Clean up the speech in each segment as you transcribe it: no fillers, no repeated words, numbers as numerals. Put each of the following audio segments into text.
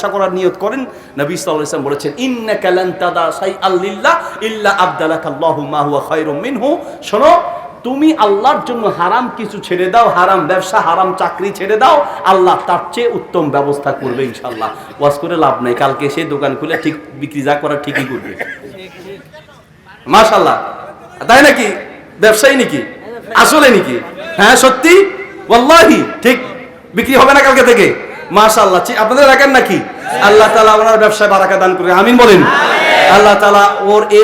ব্যবসা করার নিয়ত করেন, নবী সাল্লাল্লাহু আলাইহি ওয়াসাল্লাম বলেছেন ইন্নাকা লান তাদা শাইআল লিল্লাহ ইল্লা আবদালাকাল্লাহু মা হুয়া খায়রুম মিনহু। শোনো, তুমি আল্লাহর জন্য হারাম কিছু ছেড়ে দাও, হারাম ব্যবসা, হারাম চাকরি ছেড়ে দাও, আল্লাহ তার চেয়ে উত্তম ব্যবস্থা করবে ইনশাআল্লাহ। ওয়াজ করে লাভ নাই, কালকে সেই দোকান খুলে ঠিক বিক্রি যা করা ঠিকই করবে। মাশাআল্লাহ, তাই নাকি? ব্যবসায়ী নাকি? আসলে নাকি? হ্যাঁ সত্যি, ওয়াল্লাহি ঠিক বিক্রি হবে না কালকে থেকে। মাশাআল্লাহ, আপনাদের রাখেন নাকি? আল্লাহ তাআলা ওনার ব্যবসায় বারাকা দান করুন, আমিন বলেন। আল্লাহ তাআলা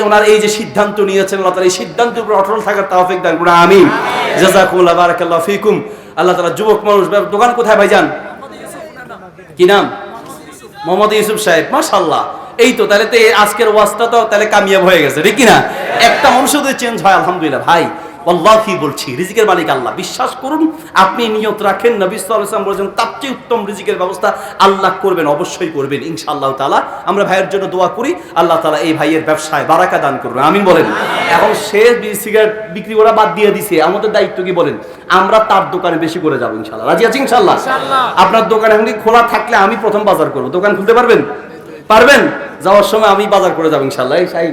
ওনার এই যে সিদ্ধান্ত নিয়েছেন, আল্লাহ তাআলা এই সিদ্ধান্তের উপর অটল থাকার তৌফিক দান করুন, আমিন। জাযাকুমুল্লাহ, বারাকাল্লাহু ফিকুম। আল্লাহ তাআলা যুবক মানুষ, দোকান কোথায় ভাইজান? কি নাম? মোহাম্মদ ইউসুফ সাহেব, মাশাআল্লাহ। এই তো, তাহলে তো আজকের ওয়াজটা তো তাহলে কামিয়াব হয়ে গেছে, ঠিক কি না? একটা মানুষ যদি চেঞ্জ হয় আলহামদুলিল্লাহ। ভাই আল্লাহি বলছি, রিজিকের মালিক আল্লাহ, বিশ্বাস করুন, আপনি নিয়ত রাখেন নবী সাল্লাল্লাহু আলাইহি ওয়াসাল্লাম বলেছেন তার চেয়ে উত্তম রিজিকের ব্যবস্থা আল্লাহ করবেন, অবশ্যই করবেন ইনশাআল্লাহ তাআলা। আমরা ভাইয়ের জন্য দোয়া করি, আল্লাহ তাআলা এই ভাইয়ের ব্যবসায় বারাকা দান করবেন, আমিন বলেন। এখন সে সিগারেট বিক্রি করা বাদ দিয়ে দিছে, আমাদের দায়িত্ব কি বলেন? আমরা তার দোকানে বেশি করে যাবো ইনশাআল্লাহ। রাজি আছি ইনশাআল্লাহ? আপনার দোকান এখন খোলা থাকলে আমি প্রথম বাজার করব। দোকান খুলতে পারবেন? পারবেন? যাওয়ার সময় আমি বাজার করে যাবো ইনশাআল্লাহ। এই সাই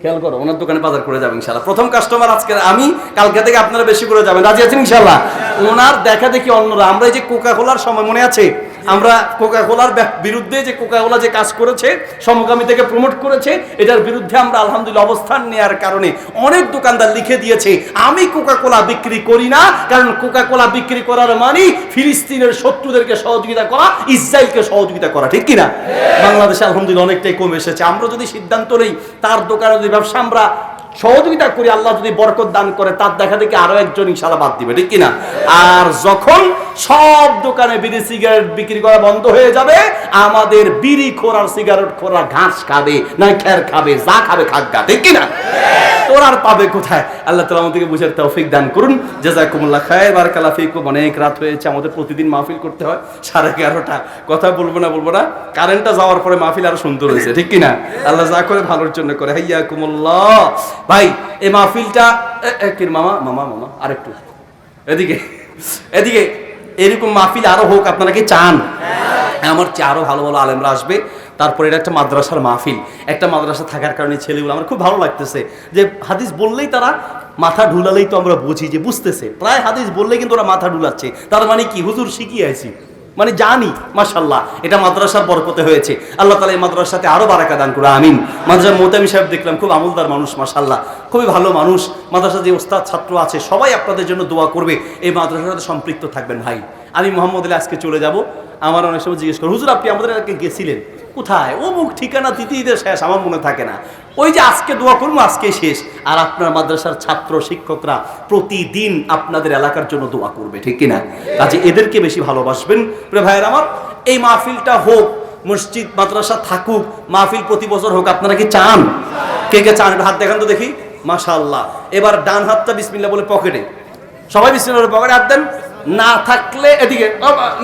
খেয়াল করো, ওনার দোকানে বাজার করে যাবেন ইনশাআল্লাহ। প্রথম কাস্টমার আজকে আমি, কালকে থেকে আপনারা বেশি করে যাবেন। রাজি আছেন ইনশাআল্লাহ? ওনার দেখা দেখি অন্যরা, আমরা এই যে কোকা কোলার সময় মনে আছে, আমরা কোকা কোলার বিরুদ্ধে যে কোকা কোলা যে কাজ করেছে, সমকামী থেকে প্রমোট করেছে, এটার বিরুদ্ধে আমরা আলহামদুলিল্লাহ অবস্থান নেওয়ার কারণে অনেক দোকানদার লিখে দিয়েছে আমি কোকা কোলা বিক্রি করি না, কারণ কোকা কোলা বিক্রি করার মানে ফিলিস্তিনের শত্রুদেরকে সহযোগিতা করা, ইসরায়েলকে সহযোগিতা করা, ঠিক কিনা? বাংলাদেশে আলহামদুলিল্লাহ অনেকটাই কমে এসেছে। আমরা যদি সিদ্ধান্ত নেই তার দোকানে যদি ব্যবসা আমরা সহযোগিতা করি, আল্লাহ যদি বরকত দান করে, তার দেখা দেখি আরো একজন ইনশাআল্লাহ বাদ দিবে, ঠিক কিনা? আর যখন সব দোকানে বিড়ি সিগারেট বিক্রি করা বন্ধ হয়ে যাবে, আমাদের বিড়ি খোর আর সিগারেট খোরা ঘাস খাবে না খের খাবে, যা খাবে খাগা, ঠিক কিনা? তোর আর পাবে কোথায়? আল্লাহ তাআলা আমাদেরকে বুঝার তৌফিক দান করুন। জাযাকুমুল্লাহ খায়র, বারাকাল্লাহু ফিকুম। অনেক রাত হয়েছে, আমাদের প্রতিদিন মাহফিল করতে হয় 11:30। কথা বলবো না, কারেন্টটা যাওয়ার পরে মাহফিল আরো সুন্দর হয়েছে, ঠিক কিনা? আল্লাহ যা করে ভালোর জন্য করে। হাইয়াকুমুল্লাহ। ভাই এই মাহফিলটা মামা আরেকটু এদিকে এরকম মাহফিল আরো হোক, আপনারা কি চান? আমার চেয়ে আরো ভালো ভালো আলেমরা আসবে। তারপরে এটা একটা মাদ্রাসার মাহফিল, একটা মাদ্রাসা থাকার কারণে ছেলেগুলো আমার খুব ভালো লাগতেছে যে হাদিস বললেই তারা মাথা ঢুলালেই তো আমরা বুঝি যে বুঝতেছে, প্রায় হাদিস বললেই কিন্তু ওরা মাথা ঢুলাচ্ছে। তার মানে কি? হুজুর শিখিয়ে আইছি, মানে জানি। মাশাআল্লাহ, এটা মাদ্রাসার বরকতে হয়েছে। আল্লাহ তাআলা এই মাদ্রাসাতে আরো বারাকা দান করুন, আমিন। মাদ্রাসার মোতামি সাহেব দেখলাম, খুব আমলদার মানুষ, মাশাআল্লাহ, খুবই ভালো মানুষ। মাদ্রাসার যে ওস্তাদ ছাত্র আছে সবাই আপনাদের জন্য দোয়া করবে, এই মাদ্রাসার সাথে সম্পৃক্ত থাকবেন। ভাই আমি মোহাম্মদ আলী আজকে চলে যাব, আমার অনেক সময় জিজ্ঞেস করে, হুজুর আপনি আমাদের এলাকায় গেছিলেন কোথায়? ও মুখ ঠিকানা দিতে দিতে শেষ, আমার মনে থাকে না। ওই যে আজকে দোয়া করবো, আজকে শেষ। আর আপনার মাদ্রাসার ছাত্র শিক্ষকরা প্রতিদিন আপনাদের এলাকার জন্য দোয়া করবে, ঠিক কিনা? কাজে এদেরকে বেশি ভালোবাসবেন। প্রিয় ভাইয়ের আমার, এই মাহফিলটা হোক, মসজিদ মাদ্রাসা থাকুক, মাহফিল প্রতি বছর হোক, আপনারা কি চান? কে কে চান? হাত দেখান তো দেখি। মাশাআল্লাহ। এবার ডান হাতটা বিসমিল্লাহ বলে পকেটে, সবাই বিসমিল্লাহ বলে পকেটে হাত দেন। না থাকলে এদিকে,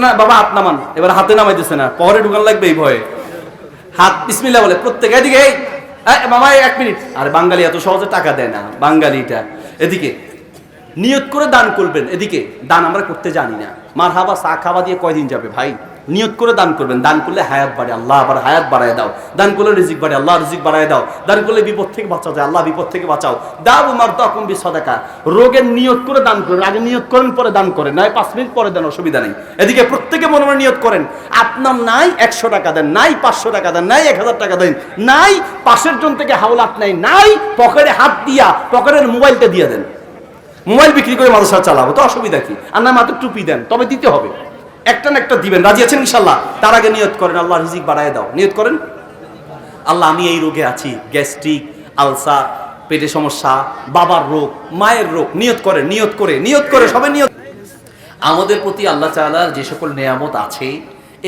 না বাবা হাত নামান। এবার হাতে নামাইতেছে না, পকেটে ঢুকান লাগবে এই ভয়ে। হাত বিসমিল্লাহ বলে প্রত্যেকে। এদিকে মামা 1 মিনিট। আর বাঙালি এত সহজে টাকা দেয় না, বাঙালিটা। এদিকে নিয়ত করে দান করবেন। এদিকে দান আমরা করতে জানি না, মারহাবা চা খাওয়া দিয়ে কয়দিন যাবে ভাই? নিয়ত করে দান করবেন। দান করলে হায়াত বাড়ে, আল্লাহ আবার হায়াত বাড়ায় দাও। দান করলে রিজিক বাড়ে, আল্লাহ রিজিক বাড়ায় দাও। দান করলে বিপদ থেকে বাঁচাও যায়, আল্লাহ বিপদ থেকে বাঁচাও। দাও মারদাকুম বিসদাকা। রোগের নিয়ত করে দান করেন, আগে নিয়ত করেন পরে দান করেন, নয় 5 মিনিট পরে দেন, অসুবিধা নেই। এদিকে প্রত্যেকে মনে মনে নিয়ত করেন, আপনার নাই 100 টাকা দেন, নাই 500 টাকা দেন, নাই 1000 টাকা দেন, নাই পাশের জন থেকে হাওলাত নাই পকেটে হাত দিয়া পকেটের মোবাইলটা দিয়ে দেন। মোবাইল বিক্রি করে মাদ্রাসা চালাবো তো অসুবিধা কি? আর না মাত্র টুপি দেন, তবে দিতে হবে, একটা না একটা দিবেন। রাজি আছেন ইনশাআল্লাহ? তার আগে নিয়ত করেন, আল্লাহ রিজিক বাড়ায় দাও। নিয়ত করেন, আল্লাহ আমি এই রোগে আছি, গ্যাস্ট্রিক, আলসার, পেটে সমস্যা, বাবার রোগ, মায়ের রোগ। নিয়ত করেন, নিয়ত করে সবাই নিয়ত। আমাদের প্রতি আল্লাহ তাআলার যে সকল নিয়ামত আছে,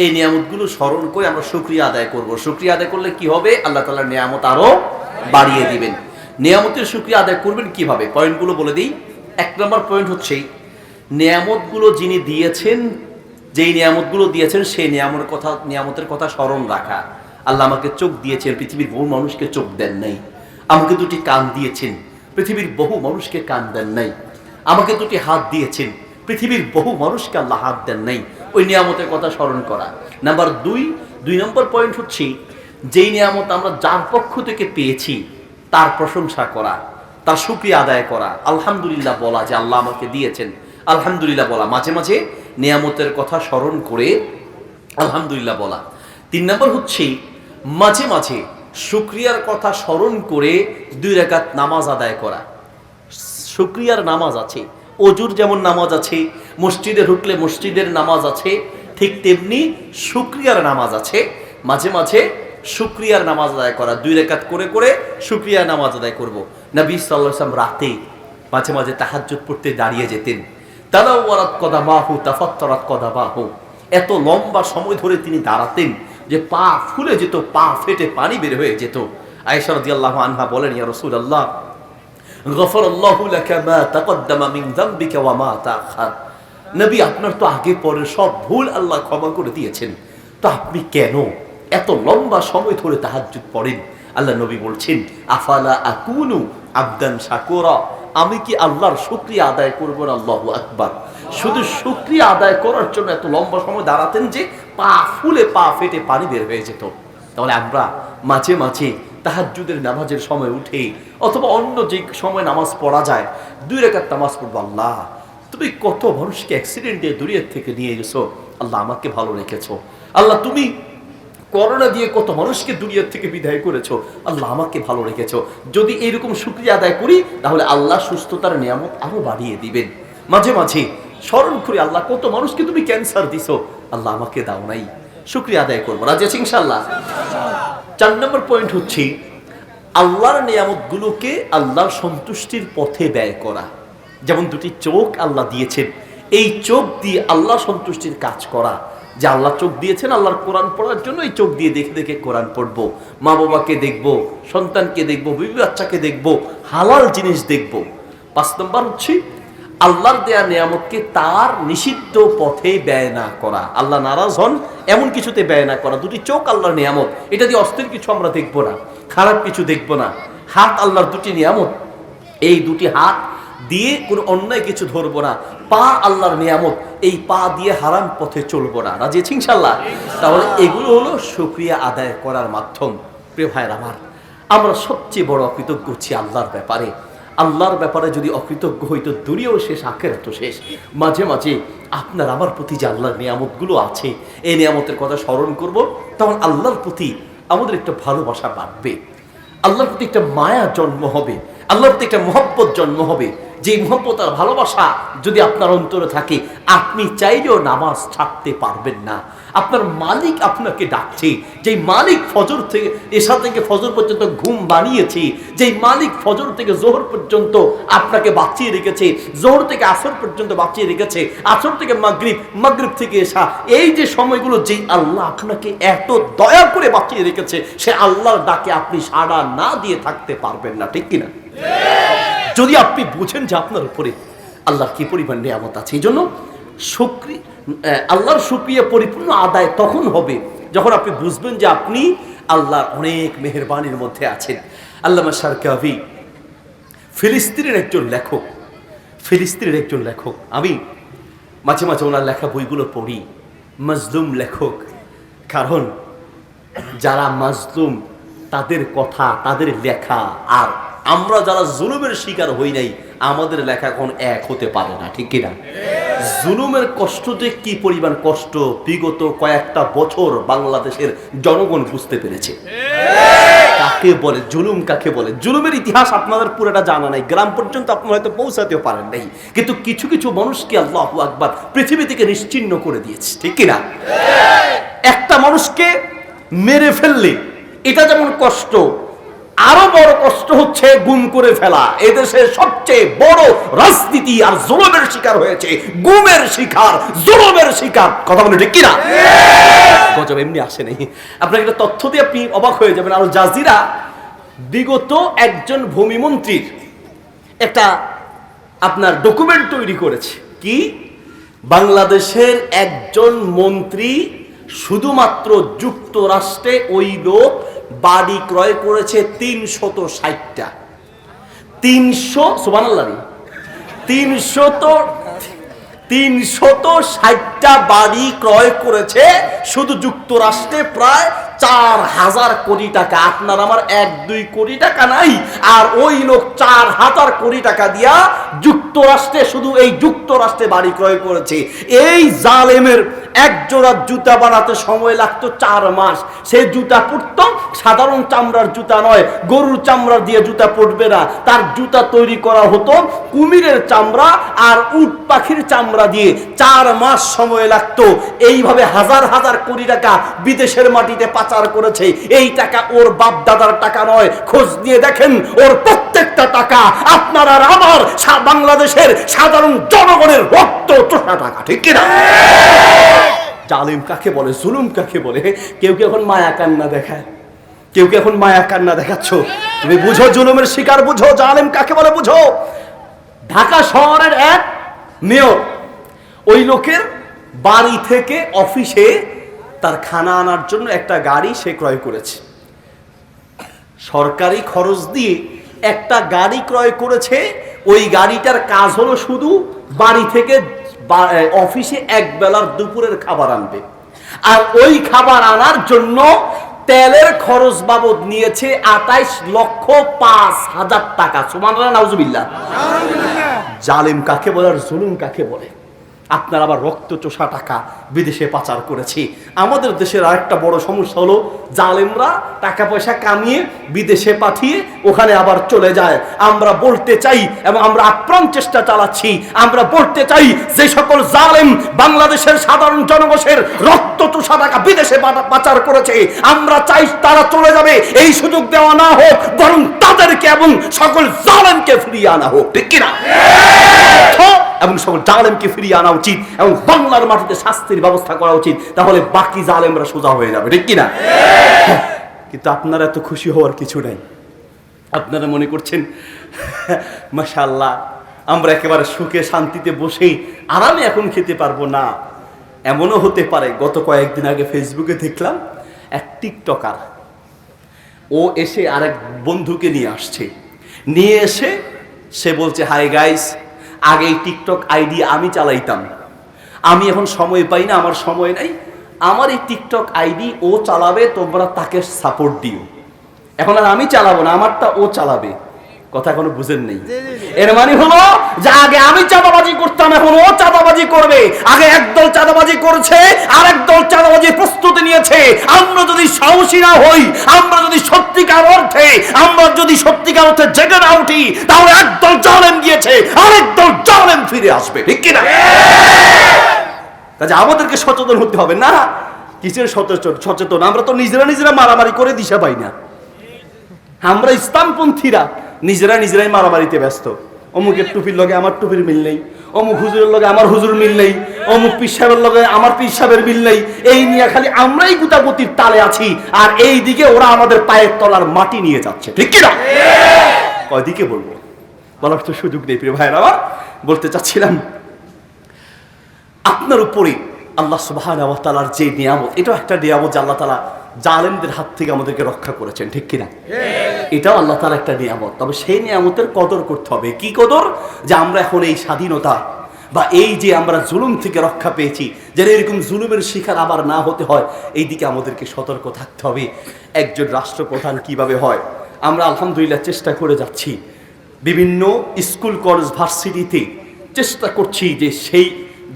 এই নিয়ামতগুলো স্মরণ করে আমরা শুকরিয়া আদায় করব। শুকরিয়া আদায় করলে কি হবে? আল্লাহ তাআলার নিয়ামত আরো বাড়িয়ে দিবেন। নিয়ামতের শুকরিয়া আদায় করবেন কিভাবে? পয়েন্টগুলো বলে দিই। 1 নম্বর পয়েন্ট হচ্ছে, নিয়ামতগুলো যিনি দিয়েছেন, যেই নিয়ামতগুলো দিয়েছেন সেই নিয়ামতের কথা স্মরণ রাখা। আল্লাহ আমাকে চোখ দিয়েছেন, পৃথিবীর বহু মানুষকে চোখ দেন নাই। আমাকে 2টি কান দিয়েছেন, পৃথিবীর বহু মানুষকে কান দেন নাই। আমাকে 2টি হাত দিয়েছেন, পৃথিবীর বহু মানুষকে আল্লাহ হাত দেন নাই। ওই নিয়ামতের কথা স্মরণ করা। নাম্বার 2, 2 নম্বর পয়েন্ট হচ্ছে যেই নিয়ামত আমরা যার পক্ষ থেকে পেয়েছি তার প্রশংসা করা, তার শুকরিয়া আদায় করা, আলহামদুলিল্লাহ বলা যে আল্লাহ আমাকে দিয়েছেন, আলহামদুলিল্লাহ বলা, মাঝে মাঝে নিয়ামতের কথা স্মরণ করে আলহামদুলিল্লাহ বলা। 3 নম্বর হচ্ছে মাঝে মাঝে শুকরিয়ার কথা স্মরণ করে 2 রাকাত নামাজ আদায় করা। শুকরিয়ার নামাজ আছে, অজুর যেমন নামাজ আছে, মসজিদে ঢুকলে মসজিদের নামাজ আছে, ঠিক তেমনি শুকরিয়ার নামাজ আছে। মাঝে মাঝে শুকরিয়ার নামাজ আদায় করা, 2 রাকাত করে করে শুকরিয়ার নামাজ আদায় করব। নবী সাল্লাল্লাহু আলাইহি ওয়াসাল্লাম রাতে মাঝে মাঝে তাহাজ্জুদ পড়তে দাঁড়িয়ে যেতেন। তালাওয়ারাত কদামাহু তাফাত্তারাত কদামাহু, এত লম্বা সময় ধরে তিনি দাঁড়াতেন যে পা ফুলে যেত, পা ফেটে পানি বের হয়ে যেত। আয়েশা রাদিয়াল্লাহু আনহা বলেন, ইয়া রাসূলুল্লাহ গফারাল্লাহু লাকা মা তাকদ্দামা মিন যামবিকা ওয়া মা তাআখার। নবী, আপনার তো আগে পরে সব ভুল আল্লাহ ক্ষমা করে দিয়েছেন, তো আপনি কেন এত লম্বা সময় ধরে তাহাজ্জুদ পড়েন? আল্লাহ নবী বলছেন, আফালা আকুনু আবদান শাকুরা, আমি কি আল্লাহর শুকরিয়া আদায় করব না? আল্লাহু আকবার। শুধু শুকরিয়া আদায় করার জন্য এত লম্বা সময় দাঁড়াতেন যে পা ফুলে পা ফেটে পানি বের হয়ে যেত। তাহলে আমরা মাঝে মাঝে তাহাজ্জুদের নামাজের সময় উঠে অথবা অন্য যে সময় নামাজ পড়া যায় 2 রাকাত নামাজ পড়বো। আল্লাহ, তুমি কত মানুষকে অ্যাক্সিডেন্ট দিয়ে দুনিয়া থেকে নিয়ে গেছো, আল্লাহ আমাকে ভালো রেখেছো। আল্লাহ, তুমি করোনা দিয়ে কত মানুষকে দুনিয়া থেকে বিদায় করেছো, আল্লাহ আমাকে ভালো রেখেছো। যদি এরকম শুকরিয়া আদায় করি তাহলে আল্লাহ সুস্থতার নিয়ামত আরো বাড়িয়ে দিবেন। মাঝে মাঝে স্মরণ করি, আল্লাহ কত মানুষকে তুমি ক্যান্সার দিছো, আল্লাহ আমাকে দাও নাই, শুকরিয়া আদায় করবো। রাজি আছি ইনশাআল্লাহ? 4 নম্বর পয়েন্ট হচ্ছে আল্লাহর নিয়ামতগুলোকে আল্লাহর সন্তুষ্টির পথে ব্যয় করা। যেমন 2টি চোখ আল্লাহ দিয়েছেন, এই চোখ দিয়ে আল্লাহ সন্তুষ্টির কাজ করা। যে আল্লাহ চোখ দিয়েছেন আল্লাহর কোরআন পড়ার জন্য, এই চোখ দিয়ে দেখে দেখে কোরআন পড়বো, মা বাবাকে দেখবো, সন্তানকে দেখবো, বিবি বাচ্চাকে দেখবো, হালাল জিনিস দেখবো। 5 নম্বর হচ্ছে আল্লাহর দেয়া নিয়ামতকে তার নিষিদ্ধ পথে ব্যয় না করা, আল্লাহ নারাজ হন এমন কিছুতে ব্যয় না করা। 2টি চোখ আল্লাহর নিয়ামত, এটা দিয়ে অস্থির কিছু আমরা দেখবো না, খারাপ কিছু দেখবো না। হাত আল্লাহর 2টি নিয়ামত, এই 2টি হাত দিয়ে কোনো অন্যায় কিছু ধরবো না। পা আল্লাহর নিয়ামত, এই পা দিয়ে হারাম পথে চলবো না। রাজি আছি ইনশাআল্লাহ? তাহলে এগুলো হলো শুকরিয়া আদায় করার মাধ্যম। প্রিয় ভাইরা আমার, আমরা সবচেয়ে বড় অকৃতজ্ঞ হচ্ছি আল্লাহর ব্যাপারে। আল্লাহর ব্যাপারে যদি অকৃতজ্ঞ হইতো দুনিয়াও শেষ, আখিরাতও শেষ। মাঝে মাঝে আপনার আমার প্রতি যে আল্লাহর নিয়ামতগুলো আছে, এই নিয়ামতের কথা স্মরণ করব, তখন আল্লাহর প্রতি আমাদের একটা ভালোবাসা বাড়বে, আল্লাহর প্রতি একটা মায়া জন্ম হবে, আল্লাহর প্রতি একটা মহব্বত জন্ম হবে। যে মহব্বত আর ভালোবাসা যদি আপনার অন্তরে থাকে, আপনি চাইলেও নামাজ ছাড়তে পারবেন না। আপনার মালিক আপনাকে ডাকছে, যেই মালিক ফজর থেকে এশা থেকে ফজর পর্যন্ত ঘুম বানিয়েছে, যেই মালিক ফজর থেকে জোহর পর্যন্ত আপনাকে বাঁচিয়ে রেখেছে, জোহর থেকে আসর পর্যন্ত বাঁচিয়ে রেখেছে, আসর থেকে মাগরিব, মাগরিব থেকে এশা, এই যে সময়গুলো যেই আল্লাহ আপনাকে এত দয়া করে বাঁচিয়ে রেখেছে, সে আল্লাহর ডাকে আপনি সাড়া না দিয়ে থাকতে পারবেন না, ঠিক কিনা? যদি আপনি বুঝেন যে আপনার উপরে আল্লাহর কি পরিমাণ নিয়ামত আছে। এই জন্য আল্লাহর শুকরিয়া পরিপূর্ণ আদায় তখন হবে যখন আপনি বুঝবেন যে আপনি আল্লাহর অনেক মেহেরবানির মধ্যে আছেন। আল্লামা শারকাভি ফিলিস্তিনের একজন লেখক, আমি মাঝে মাঝে ওনার লেখা বইগুলো পড়ি। মাজলুম লেখক, কারণ যারা মাজলুম তাদের কথা, তাদের লেখা আর আমরা যারা জুলুমের শিকার হই নাই, আমাদের লেখা কোন এক হতে পারে না, ঠিক কিনা? জুলুমের কষ্ট যে কি পরিমাণ কষ্ট বিগত কয়েকটা বছর বাংলাদেশের জনগণ বুঝতে পেরেছে। কাকে বলে জুলুম, কাকে বলে? জুলুমের ইতিহাস আপনাদের পুরোটা জানা নাই, গ্রাম পর্যন্ত আপনারা হয়তো পৌঁছাতেও পারেন নাই, কিন্তু কিছু কিছু মানুষকে আল্লাহু আকবার পৃথিবী থেকে নিশ্চিহ্ন করে দিয়েছে, ঠিক কিনা? একটা মানুষকে মেরে ফেললে এটা যেমন কষ্ট, আরো বড় কষ্ট হচ্ছে গুম করে ফেলা। এদেশের সবচেয়ে বড় রাজনীতি আর জুলুমের শিকার হয়েছে, গুমের শিকার, জুলুমের শিকার। কথা বলে ঠিক কিনা? গজব এমনি আসে নাই। আপনাকে একটা তথ্য দিয়ে আপনি অবাক হয়ে যাবেন। আল জাজিরা বিগত একজন ভূমিমন্ত্রীর একটা আপনার ডকুমেন্ট তৈরি করেছে। কি? বাংলাদেশের একজন মন্ত্রী শুধুমাত্র যুক্তরাষ্ট্রে ওই লোক বাড়ি ক্রয় করেছে 360টা। 300 সুবহানাল্লাহ, 360টা বাড়ি ক্রয় করেছে শুধু যুক্তরাষ্ট্রে, প্রায় 4000 কোটি টাকা। আপনার আমার 1-2 কোটি টাকা নাই, আর ওই লোক 4000 কোটি টাকা দিয়া যুক্তরাষ্ট্রে, শুধু এই যুক্তরাষ্ট্রে বাড়ি ক্রয় করেছে। এই জালেমের এক জোড়া জুতা বানাতে সময় লাগতো 4 মাস। সেই জুতা পরতো সাধারণ চামড়ার জুতা নয়, গরুর চামড়া দিয়ে জুতা পরবে না, তার জুতা তৈরি করা হতো কুমিরের চামড়া আর উট পাখির চামড়া দিয়ে। 4 মাস সময় লাগতো। এইভাবে হাজার হাজার কোটি টাকা বিদেশের মাটিতে পাচার করেছে। এই টাকা ওর বাপ দাদার টাকা নয়, খোঁজ নিয়ে দেখেন ওর প্রত্যেকটা টাকা আপনার আর আমার বাংলাদেশের সাধারণ জনগণের রক্ত চোষা টাকা, ঠিক কিনা? জালিম কাকে বলে, জুলুম কাকে বলে? কেউ কি এখন মায়া কান্না দেখায়? কেউ কি এখন মায়া কান্না দেখাচ্ছ? তুমি বুঝো জুলুমের শিকার, বুঝো জালিম কাকে বলে, বুঝো। ঢাকা শহরের এক মেয়র, ওই লোকের বাড়ি থেকে অফিসে তার খানা আনার জন্য একটা গাড়ি সে ক্রয় করেছে। সরকারি খরচ দিয়ে একটা গাড়ি ক্রয় করেছে। ওই গাড়িটার কাজ হলো শুধু বাড়ি থেকে অফিসে এক বেলার দুপুরের খাবার আনবে। আর ওই খাবার আনার জন্য তেলের খরচ বাবদ নিয়েছে 28,05,000 টাকা। সুবহানাল্লাহ, নাউজুবিল্লাহ। জালিম কাকে বলে আর জুলুম কাকে বলে? আপনার আবার রক্ত চোষা টাকা বিদেশে পাচার করেছি। আমাদের দেশের আরেকটা বড় সমস্যা হলো জালেমরা টাকা পয়সা কামিয়ে বিদেশে পাঠিয়ে ওখানে আবার চলে যায়। আমরা বলতে চাই এবং আমরা আপ্রাণ চেষ্টা চালাচ্ছি, আমরা বলতে চাই যে সকল জালেম বাংলাদেশের সাধারণ জনগণের রক্ত চোষা টাকা বিদেশে পাচার করেছে, আমরা চাই তারা চলে যাবে। এই সুযোগ দেওয়া না হোক, বরং তাদেরকে এবং সকল জালেমকে ফিরিয়ে আনা হোক, ঠিক কিনা? এবং সকল জালেমকে ফিরিয়ে আনা উচিত এবং বাংলার মাটিতে শাস্তির ব্যবস্থা করা উচিত। তাহলে বাকি জালেমরা সোজা হয়ে যাবে, ঠিক কিনা? কিন্তু আপনারা এত খুশি হওয়ার কিছু নাই। আপনারা মনে করছেন মাশাআল্লাহ আমরা একেবারে সুখে শান্তিতে বসে আরামে এখন খেতে পারবো। না, এমনও হতে পারে। গত কয়েকদিন আগে ফেসবুকে দেখলাম এক টিকটকার, ও এসে আরেক বন্ধুকে নিয়ে আসছে। নিয়ে এসে সে বলছে, হাই গাইস, আগে এই টিকটক আইডি আমি চালাইতাম, আমি এখন সময় পাই না, আমার সময় নাই, আমার এই টিকটক আইডি ও চালাবে, তোমরা তাকে সাপোর্ট দিও। এখন আর আমি চালাবো না, আমারটা ও চালাবে। কথা এখনো বুঝেন নেই? এর মানে হলো যে আগে আমি চাঁদাবাজি করতাম, এখন ও চাঁদাবাজি করবে। আগে একদল চাঁদাবাজি করছে, আর একদল চাঁদাবাজির প্রস্তুতি নিয়েছে। আমরা যদি সাহসী না হই, আমরা যদি সত্যিকার অর্থে জেগে না উঠি, তাহলে একদল জালেম গিয়েছে, আরেকদল জালেম ফিরে আসবে, ঠিক কিনা? কাজে আমাদেরকে সচেতন হতে হবে। না, কিসের সচেতন? আমরা তো নিজেরা মারামারি করে দিশা পাই না। আমরা ইসলামপন্থীরা নিজেরাই মারামারিতে ব্যস্ত। অমুকের টুপির লগে আমার টুপির মিল নেই, অমুক হুজুরের লগে আমার হুজুর মিল নেই, অমুক পীর সাহেবের লগে আমার পীর সাহেবের মিল নেই। এই নিয়ে খালি আমরাই গুতাগুতির তালে আছি, আর এই দিকে ওরা আমাদের পায়ের তলার মাটি নিয়ে যাচ্ছে, ঠিক কিনা? কয়দিকে বলবো, বলার তো সুযোগ নেই। প্রিয় ভাইরা, আমার বলতে চাচ্ছিলাম আপনার উপরে আল্লাহ সুবহানাহু ওয়া তাআলার যে নিয়ামত, এটাও একটা নিয়ামত যে আল্লাহ তাআলা জালেমদের হাত থেকে আমাদেরকে রক্ষা করেছেন, ঠিক কিনা? এটাও আল্লাহ তাআলার একটা নিয়ামত। তবে সেই নিয়ামতের কদর করতে হবে। কি কদর? যে আমরা এখন এই স্বাধীনতা বা এই যে আমরা জুলুম থেকে রক্ষা পেয়েছি, যেন এরকম জুলুমের শিকার আবার না হতে হয়, এই দিকে আমাদেরকে সতর্ক থাকতে হবে। একজন রাষ্ট্রপ্রধান কিভাবে হয়, আমরা আলহামদুলিল্লাহ চেষ্টা করে যাচ্ছি। বিভিন্ন স্কুল কলেজ ভার্সিটিতে চেষ্টা করছি যে সেই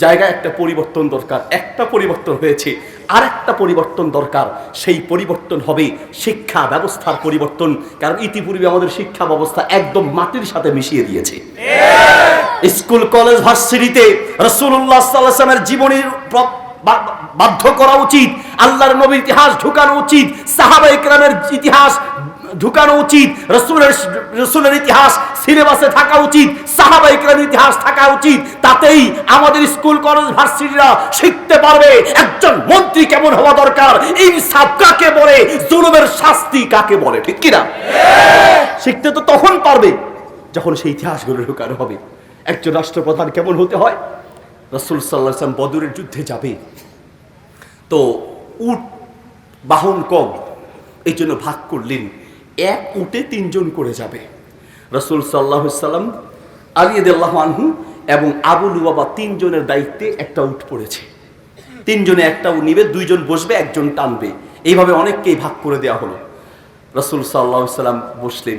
জায়গায় একটা পরিবর্তন দরকার। একটা পরিবর্তন হয়েছে, আর একটা পরিবর্তন দরকার। সেই পরিবর্তন হবে শিক্ষা ব্যবস্থার পরিবর্তন। কারণ ইতিপূর্বে আমাদের শিক্ষা ব্যবস্থা একদম মাটির সাথে মিশিয়ে দিয়েছে। স্কুল কলেজ ভার্সিটিতে রাসূলুল্লাহ সাল্লাল্লাহু আলাইহি ওয়াসাল্লামের জীবনীর বাধ্য করা উচিত, আল্লাহর নবীর ইতিহাস ঢুকানো উচিত, সাহাবায়ে কেরামের ইতিহাস ঢুকানো উচিত, রাসূলের ইতিহাস সিলেবাসে থাকা উচিত, সাহাবায়ে কেরামের ইতিহাস থাকা উচিত। তাতেই আমাদের স্কুল কলেজ ভার্সিটিরা শিখতে পারবে একজন মন্ত্রী কেমন হওয়া দরকার, ইনসাফ কাকে বলে, জুলুমের শাস্তি কাকে বলে, ঠিক কিনা? শিখতে তো তখন পারবে যখন সেই ইতিহাসগুলো ঢুকানো হবে। একজন রাষ্ট্রপ্রধান কেমন হতে হয়? রাসূল সাল্লাল্লাহু আলাইহি ওয়াসাল্লাম বদরের যুদ্ধে যাবে, তো উট বাহন কম, এই জন্য ভাগ করলেন, এক উটে 3 জন করে যাবে। রাসূল সাল্লাল্লাহু আলাইহি ওয়াসাল্লাম আলী রাদিয়াল্লাহু আনহু এবং আবু লুবাবা তিনজনের দায়িত্বে একটা উট পড়েছে। তিনজনে একটা উট নিবে, দুইজন বসবে, একজন টানবে, এইভাবে অনেককেই ভাগ করে দেওয়া হলো। রাসূল সাল্লাল্লাহু আলাইহি সাল্লাম বসলেন,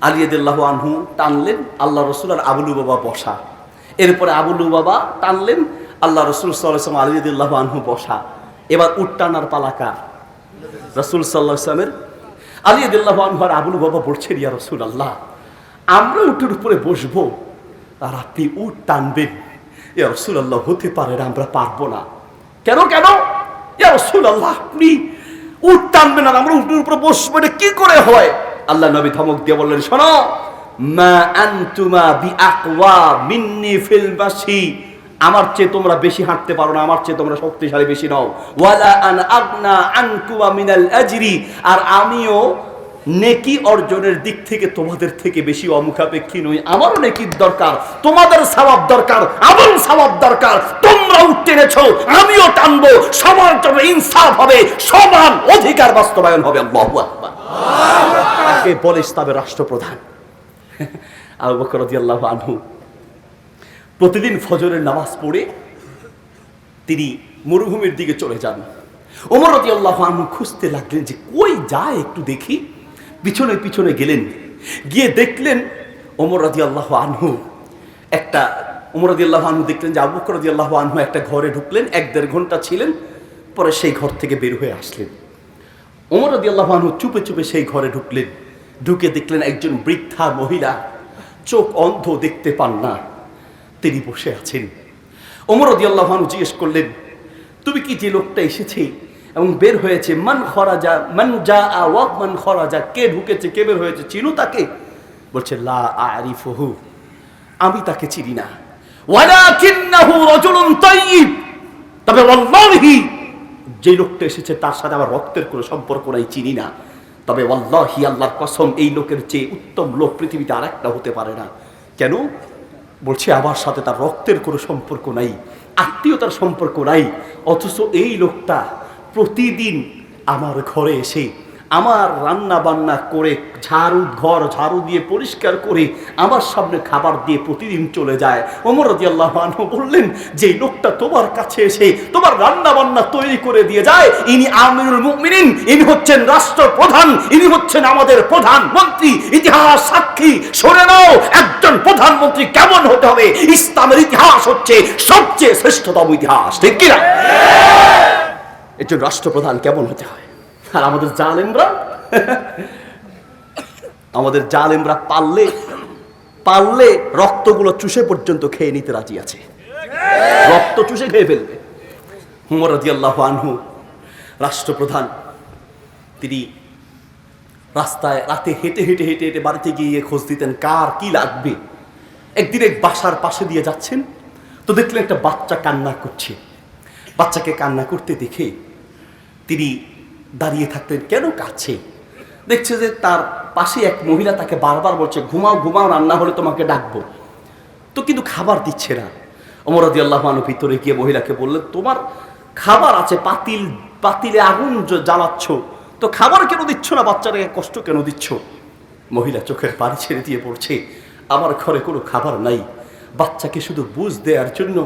আলী রাদিয়াল্লাহু আনহু টানলেন, আল্লাহ রাসূল আর আবু লুবাবা বসা। এরপরে আবু লুবাবা টানলেন, আল্লাহ রাসূল সাল্লাল্লাহু আলাইহি সাল্লাম আলী রাদিয়াল্লাহু আনহু বসা। এবার উট টানার পালা কার? রাসূল সাল্লাল্লাহু আলাইহি সাল্লামের। আলী রাদিয়াল্লাহু আনহু আর আবু লুবাবা বলছেন, ইয়া রাসূলুল্লাহ, আমরা উটের উপরে বসবো আর আপনি উট টানবেন, ইয়া রাসূলুল্লাহ, হতে পারে না, আমরা পারবো না। কেন কেন? ইয়া রাসূলুল্লাহ, আপনি উট টানবেন আর আমরা উটের উপরে বসবো, এটা কি করে হয়? আল্লাহ নবী ধমক দিয়ে বললেন, শোনো, মা আনতুমা বিআকওয়া মিন্নি ফিল মাশি, আমার চেয়ে তোমরা বেশি হাঁটতে পারো না, আমার চেয়ে তোমরা শক্তিশালী বেশি নও। ওয়ালা আন আগনা আনকুমা মিনাল আজরি, আর আমিও নেকি অর্জনের দিক থেকে তোমাদের থেকে বেশি অমুখাপেক্ষী নই। আমারও নেকির দরকার, তোমাদের সওয়াব দরকার, আমারও সওয়াব দরকার। তোমরা উঠতে এনেছো, আমিও টানবো, সবার জন্য ইনসাফ হবে, সমান অধিকার বাস্তবায়ন হবে। আল্লাহু আকবার। তাকে বলে ইসলামের রাষ্ট্রপ্রধান। আবু বকর রাদিয়াল্লাহু আনহু প্রতিদিন ফজরের নামাজ পড়ে তিনি মরুভূমির দিকে চলে যান। ওমর রাদিয়াল্লাহু আনহু খুঁজতে লাগলেন যে কই যায় একটু দেখি। পিছনে পিছনে গেলেন, গিয়ে দেখলেন ওমর রাদিয়াল্লাহু আনহু দেখলেন যে আবু বকর রাদিয়াল্লাহু আনহু একটা ঘরে ঢুকলেন, 1-1.5 ঘন্টা ছিলেন, পরে সেই ঘর থেকে বের হয়ে আসলেন। ওমর রাদিয়াল্লাহু আনহু চুপে চুপে সেই ঘরে ঢুকলেন, ঢুকে দেখলেন একজন বৃদ্ধা মহিলা, চোখ অন্ধ, দেখতে পান না, তিনি বসে আছেন। ওমর রাদিয়াল্লাহু আনহু জিজ্ঞেস করলেন, তুমি কি যে লোকটা এসেছে এবং বের হয়েছে, মান খরাজা মান জাআ ওয়া মান খরাজা, কে ঢুকেছে কে বের হয়েছে, চিনো তাকে? বলছে, লা আরিফুহু, আমি তাকে চিনি না। ওয়ালাকিন্নাহু রাজুলুন তাইয়্যিব, তবে ওয়াল্লাহি, যে লোকটা এসেছে তার সাথে আমার রক্তের কোনো সম্পর্ক নাই, চিনি না, তবে ওয়াল্লাহি, আল্লাহর কসম, এই লোকের চেয়ে উত্তম লোক পৃথিবীতে আরেকটা হতে পারে না। কেন? বলছে, আমার সাথে তার রক্তের কোনো সম্পর্ক নাই, আত্মীয়তার সম্পর্ক নাই, অথচ এই লোকটা প্রতিদিন আমার ঘরে এসে আমার রান্না বান্না করে, ঘর ঝাড়ু দিয়ে পরিষ্কার করে আমার সামনে খাবার দিয়ে প্রতিদিন চলে যায়। ওমর রাদিয়াল্লাহু আনহু বললেন, যে লোকটা তোমার কাছে এসে তোমার রান্না বান্না তৈরি করে দিয়ে যায়, ইনি আমিরুল মুমিনিন, ইনি হচ্ছেন রাষ্ট্রপ্রধান, ইনি হচ্ছেন আমাদের প্রধানমন্ত্রী। ইতিহাস সাক্ষী, শুনে নাও, একজন প্রধানমন্ত্রী কেমন হতে হবে। ইসলামের ইতিহাস হচ্ছে সবচেয়ে শ্রেষ্ঠতম ইতিহাস, ঠিক কিনা? একজন রাষ্ট্রপ্রধান কেমন হতে হয়। আর আমাদের জালেমরা পারলে রক্তগুলো চুষে পর্যন্ত খেয়ে নিতে রাজি আছে, রক্ত চুষে খেয়ে ফেলবে। ওমর রাদিয়াল্লাহু আনহু রাষ্ট্রপ্রধান, তিনি রাস্তায় রাতে হেঁটে হেঁটে হেঁটে হেঁটে বাড়িতে গিয়ে খোঁজ দিতেন কার কি লাগবে। একদিন এক বাসার পাশে দিয়ে যাচ্ছেন, তো দেখলেন একটা বাচ্চা কান্না করছে। বাচ্চাকে কান্না করতে দেখে তিনি দাঁড়িয়ে থাকতেন, কেন কাঁদছে? দেখছে যে তার পাশে এক মহিলা তাকে বারবার বলছে, ঘুমাও ঘুমাও, রান্না হলে তোমাকে ডাকবো, তো কিন্তু খাবার দিচ্ছে না। ওমর রাদিয়াল্লাহু আনহু ভিতরে গিয়ে মহিলাকে বললেন, তোমার খাবার আছে, পাতিলে আগুন জ্বালাচ্ছ, তো খাবার কেন দিচ্ছ না, বাচ্চাটাকে কষ্ট কেন দিচ্ছ? মহিলা চোখের পানি ছেড়ে দিয়ে বলছে, আমার ঘরে কোনো খাবার নাই, বাচ্চাকে শুধু বুঝ দেওয়ার জন্য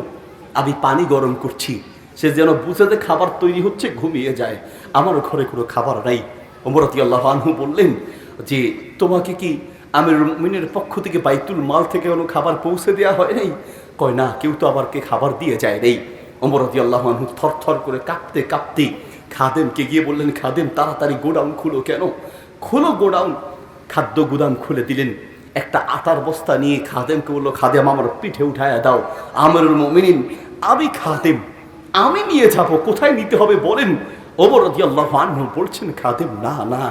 আমি পানি গরম করছি, সে যেন বুঝে যে খাবার তৈরি হচ্ছে, ঘুমিয়ে যায়, আমার ঘরে কোনো খাবার নাই। ওমর রাদিয়াল্লাহু আনহু বললেন যে, তোমাকে কি আমিরুল মুমিনের পক্ষ থেকে বাইতুল মাল থেকে কোনো খাবার পৌঁছে দেওয়া হয় নাই? কয় না, কেউ তো আবারকে খাবার দিয়ে যায় নেই। ওমর রাদিয়াল্লাহু আনহু থরথর করে কাঁপতে কাঁপতে খাদেমকে গিয়ে বললেন, খাদেম তাড়াতাড়ি গোডাউন খুলো। কেন? খোলো গোডাউন। খাদ্য গুদাম খুলে দিলেন। একটা আটার বস্তা নিয়ে খাদেমকে বললো, খাদেম আমার পিঠে উঠায়া দাও। আমিরুল মুমিনিন, আমি খাদেম, আমি নিয়ে যাব, কোথায় নিতে হবে বলেন। ওমর রাদিয়াল্লাহু আনহু বলছেন, খাদেম না না,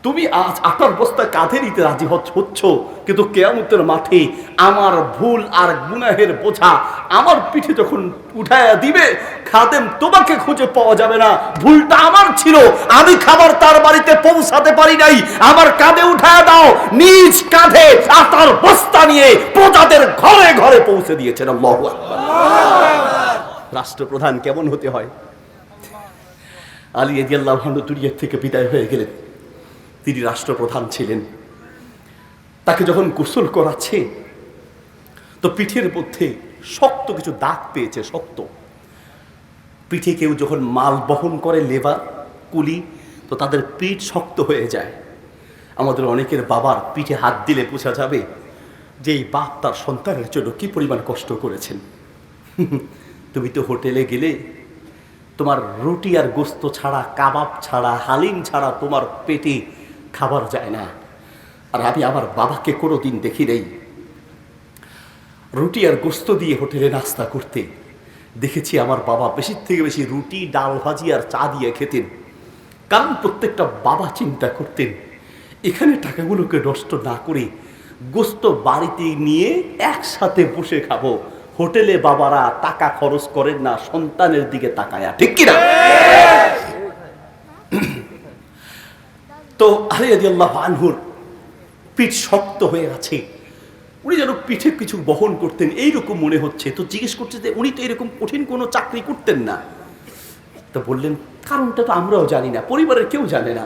তুমি আজ আটার বস্তা কাঁধে নিতে রাজি হচ্ছ, কিন্তু কিয়ামতের মাঠে আমার ভুল আর গুনাহের বোঝা আমার পিঠে যখন উঠায়া দিবে, খাদেম তোমাকে খুঁজে পাওয়া যাবে না। ভুলটা আমার ছিল, আমি খাবার তার বাড়িতে পৌঁছাতে পারি নাই, আমার কাঁধে উঠায়া দাও। নিজ কাঁধে আটার বস্তা নিয়ে প্রজাদের ঘরে ঘরে পৌঁছে দিয়েছেন। আল্লাহু আকবার। রাষ্ট্রপ্রধান কেমন হতে হয়? আলী রাদিয়াল্লাহু আনহু দুনিয়া থেকে বিদায় হয়ে গেলেন, তিনি রাষ্ট্রপ্রধান ছিলেন। তাকে যখন গোসল করাচ্ছে, তো পিঠের মধ্যে শক্ত কিছু দাগ পেয়েছে, শক্ত। পিঠে কেউ যখন মাল বহন করে, লেবার কুলি, তো তাদের পিঠ শক্ত হয়ে যায়। আমাদের অনেকের বাবার পিঠে হাত দিলে বোঝা যাবে যে এই বাপ তার সন্তানের জন্য কি পরিমাণ কষ্ট করেছেন। তুমি তো হোটেলে গেলে তোমার রুটি আর গোস্ত ছাড়া, কাবাব ছাড়া, হালিম ছাড়া তোমার পেটে খাবার যায় না। আর আমি আমার বাবাকে কোনোদিন দেখি নেই রুটি আর গোস্ত দিয়ে হোটেলে নাস্তা করতে। দেখেছি আমার বাবা বেশির থেকে বেশি রুটি, ডাল, ভাজি আর চা দিয়ে খেতেন। কারণ প্রত্যেকটা বাবা চিন্তা করতেন এখানে টাকাগুলোকে নষ্ট না করে গোস্ত বাড়িতে নিয়ে একসাথে বসে খাবো। হোটেলে বাবারা টাকা খরচ করেন না সন্তানের দিকে তাকায়া, ঠিক কিনা? তো আলী রাদিয়াল্লাহু আনহুর পিঠ শক্ত হয়ে আছে, উনি যেন পিঠে কিছু বহন করতেন এইরকম মনে হচ্ছে। তো জিজ্ঞেস করছে যে উনি তো এরকম কঠিন কোনো চাকরি করতেন না। তো বললেন কারণটা তো আমরাও জানি না, পরিবারের কেউ জানে না।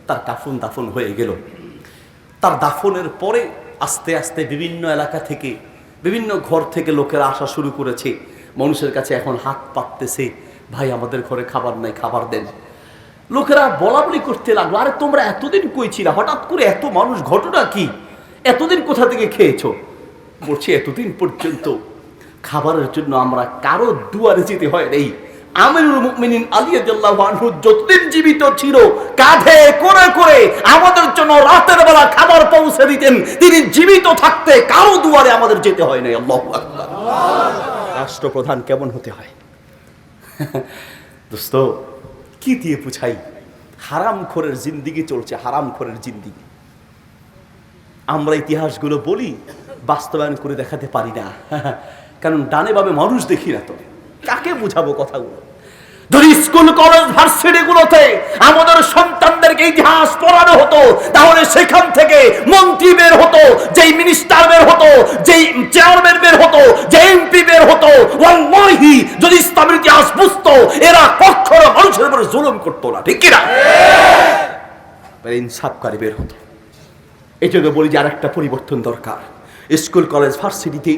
তার কাফন দাফন হয়ে গেল। তার দাফনের পরে আস্তে আস্তে বিভিন্ন এলাকা থেকে, বিভিন্ন ঘর থেকে লোকেরা আসা শুরু করেছে। মানুষের কাছে এখন হাত পাততেছে, ভাই আমাদের ঘরে খাবার নাই, খাবার দেন। লোকেরা বলা বলি করতে লাগলো, আরে তোমরা এতদিন কই ছিলা, হঠাৎ করে এত মানুষ, ঘটনা কি? এতদিন কোথা থেকে খেয়েছো? বলছে এতদিন পর্যন্ত খাবারের জন্য আমরা কারো দুয়ারে যেতে হয় নেই। আমিরুল মুমিনিন আলী রাদিয়াল্লাহু আনহু যতদিন জীবিত ছিল কাঁধে করে করে আমাদের জন্য রাতের বেলা খাবার পৌঁছে দিতেন। তিনি জীবিত থাকতে কারো দুয়ারে আমাদের যেতে হয় নাই। আল্লাহু আকবার। রাষ্ট্রপ্রধান কেমন হতে হয়? দোস্ত কি দিয়ে বুঝাই? হারামখোরের জিন্দিগি চলছে, হারামখোরের জিন্দিগি। আমরা ইতিহাসগুলো বলি, বাস্তবায়ন করে দেখাতে পারি না, কারণ ডানে বামে মানুষ দেখি না। তো কাকে বুঝাবো কথাগুলো? যদি স্কুল কলেজ ভার্সিটি গুলোতে আমাদের সন্তানদেরকে ইতিহাস পড়ানো হতো, তাহলে সেখান থেকে মন্ত্রী বের হতো, যেই মিনিস্টার বের হতো, যেই চেয়ারম্যান বের হতো, যে এমপি বের হতো। ওয়াল্লাহি যদি ইসলামের ইতিহাস বুঝতো, এরা কখনো মানুষের উপরে জুলুম করতো না, ঠিক কিনা? ইনসাফকারী বের হতো। এই জন্য বলি যে আরেকটা পরিবর্তন দরকার। স্কুল কলেজ ভার্সিটিতে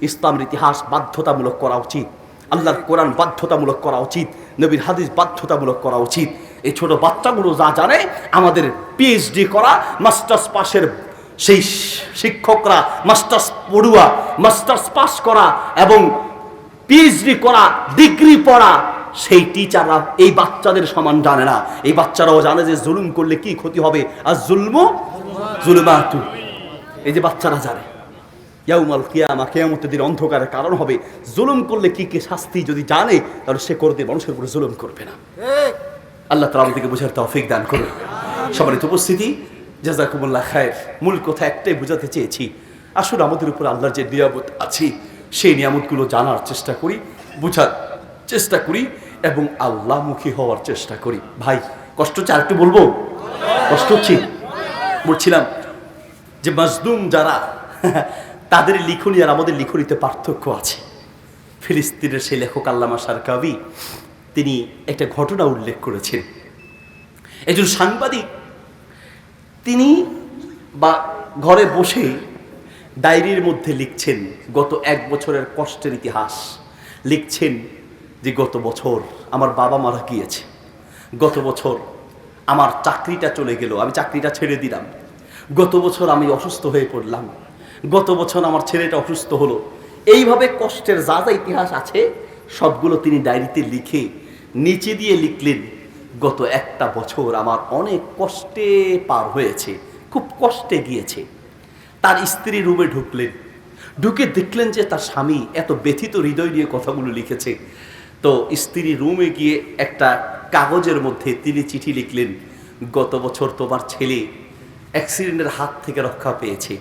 ইসলামের ইতিহাস বাধ্যতামূলক করা উচিত, আল্লাহর কোরআন বাধ্যতামূলক করা উচিত, নবীর হাদিস বাধ্যতামূলক করা উচিত। এই ছোট বাচ্চাগুলো যা জানে, আমাদের পিএইচডি করা, মাস্টার্স পাশের সেই শিক্ষকরা, মাস্টার্স পড়ুয়া, মাস্টার্স পাস করা এবং পিএইচডি করা, ডিগ্রি পড়া সেই টিচাররা এই বাচ্চাদের সমান জানে না। এই বাচ্চারাও জানে যে জুলুম করলে কি ক্ষতি হবে। আর জুলমু জুলুমাতু, এই যে বাচ্চারা জানে ইয়াউমাল কিয়ামা, কিয়ামতের দিন অন্ধকারের কারণ হবে। জুলুম করলে কি কি শাস্তি যদি জানে, তাহলে সে করতে মানুষের উপরে জুলুম করবে না। আল্লাহ তাআলা আমাদেরকে বোঝার তৌফিক দান করুন। সম্মানিত উপস্থিতি, জাযাকুমুল্লাহ খায়র। মূল কথা একটাই বোঝাতে চেয়েছি, আসুন আমাদের উপর আল্লাহর যে নিয়ামত আছে সেই নিয়ামতগুলো জানার চেষ্টা করি, বোঝার চেষ্টা করি এবং আল্লাহমুখী হওয়ার চেষ্টা করি। ভাই কষ্ট হচ্ছে, আরেকটু বলবো? কষ্ট হচ্ছে? বলছিলাম যে মাজলুম যারা, তাদের লিখনী আর আমাদের লিখনীতে পার্থক্য আছে। ফিলিস্তিনের সেই লেখক আল্লামা সারকাবি তিনি একটা ঘটনা উল্লেখ করেছেন। একজন সাংবাদিক তিনি বা ঘরে বসে ডায়েরির মধ্যে লিখছেন গত 1 বছরের কষ্টের ইতিহাস। লিখছেন যে গত বছর আমার বাবা মারা গিয়েছে, গত বছর আমার চাকরিটা চলে গেল, আমি চাকরিটা ছেড়ে দিলাম, গত বছর আমি অসুস্থ হয়ে পড়লাম, গত বছর আমার ছেলেটা অসুস্থ হলো। এইভাবে কষ্টের যা যা ইতিহাস আছে সবগুলো তিনি ডায়েরিতে লিখে নিচে দিয়ে লিখলেন, গত 1টা বছর আমার অনেক কষ্টে পার হয়েছে, খুব কষ্টে গিয়েছে। তার স্ত্রী রুমে ঢুকলেন, ঢুকে দেখলেন যে তার স্বামী এত ব্যথিত হৃদয় নিয়ে কথাগুলো লিখেছে। তো স্ত্রী রুমে গিয়ে একটা কাগজের মধ্যে তিনি চিঠি লিখলেন, গত বছর তোমার ছেলে অ্যাক্সিডেন্টের হাত থেকে রক্ষা পেয়েছে,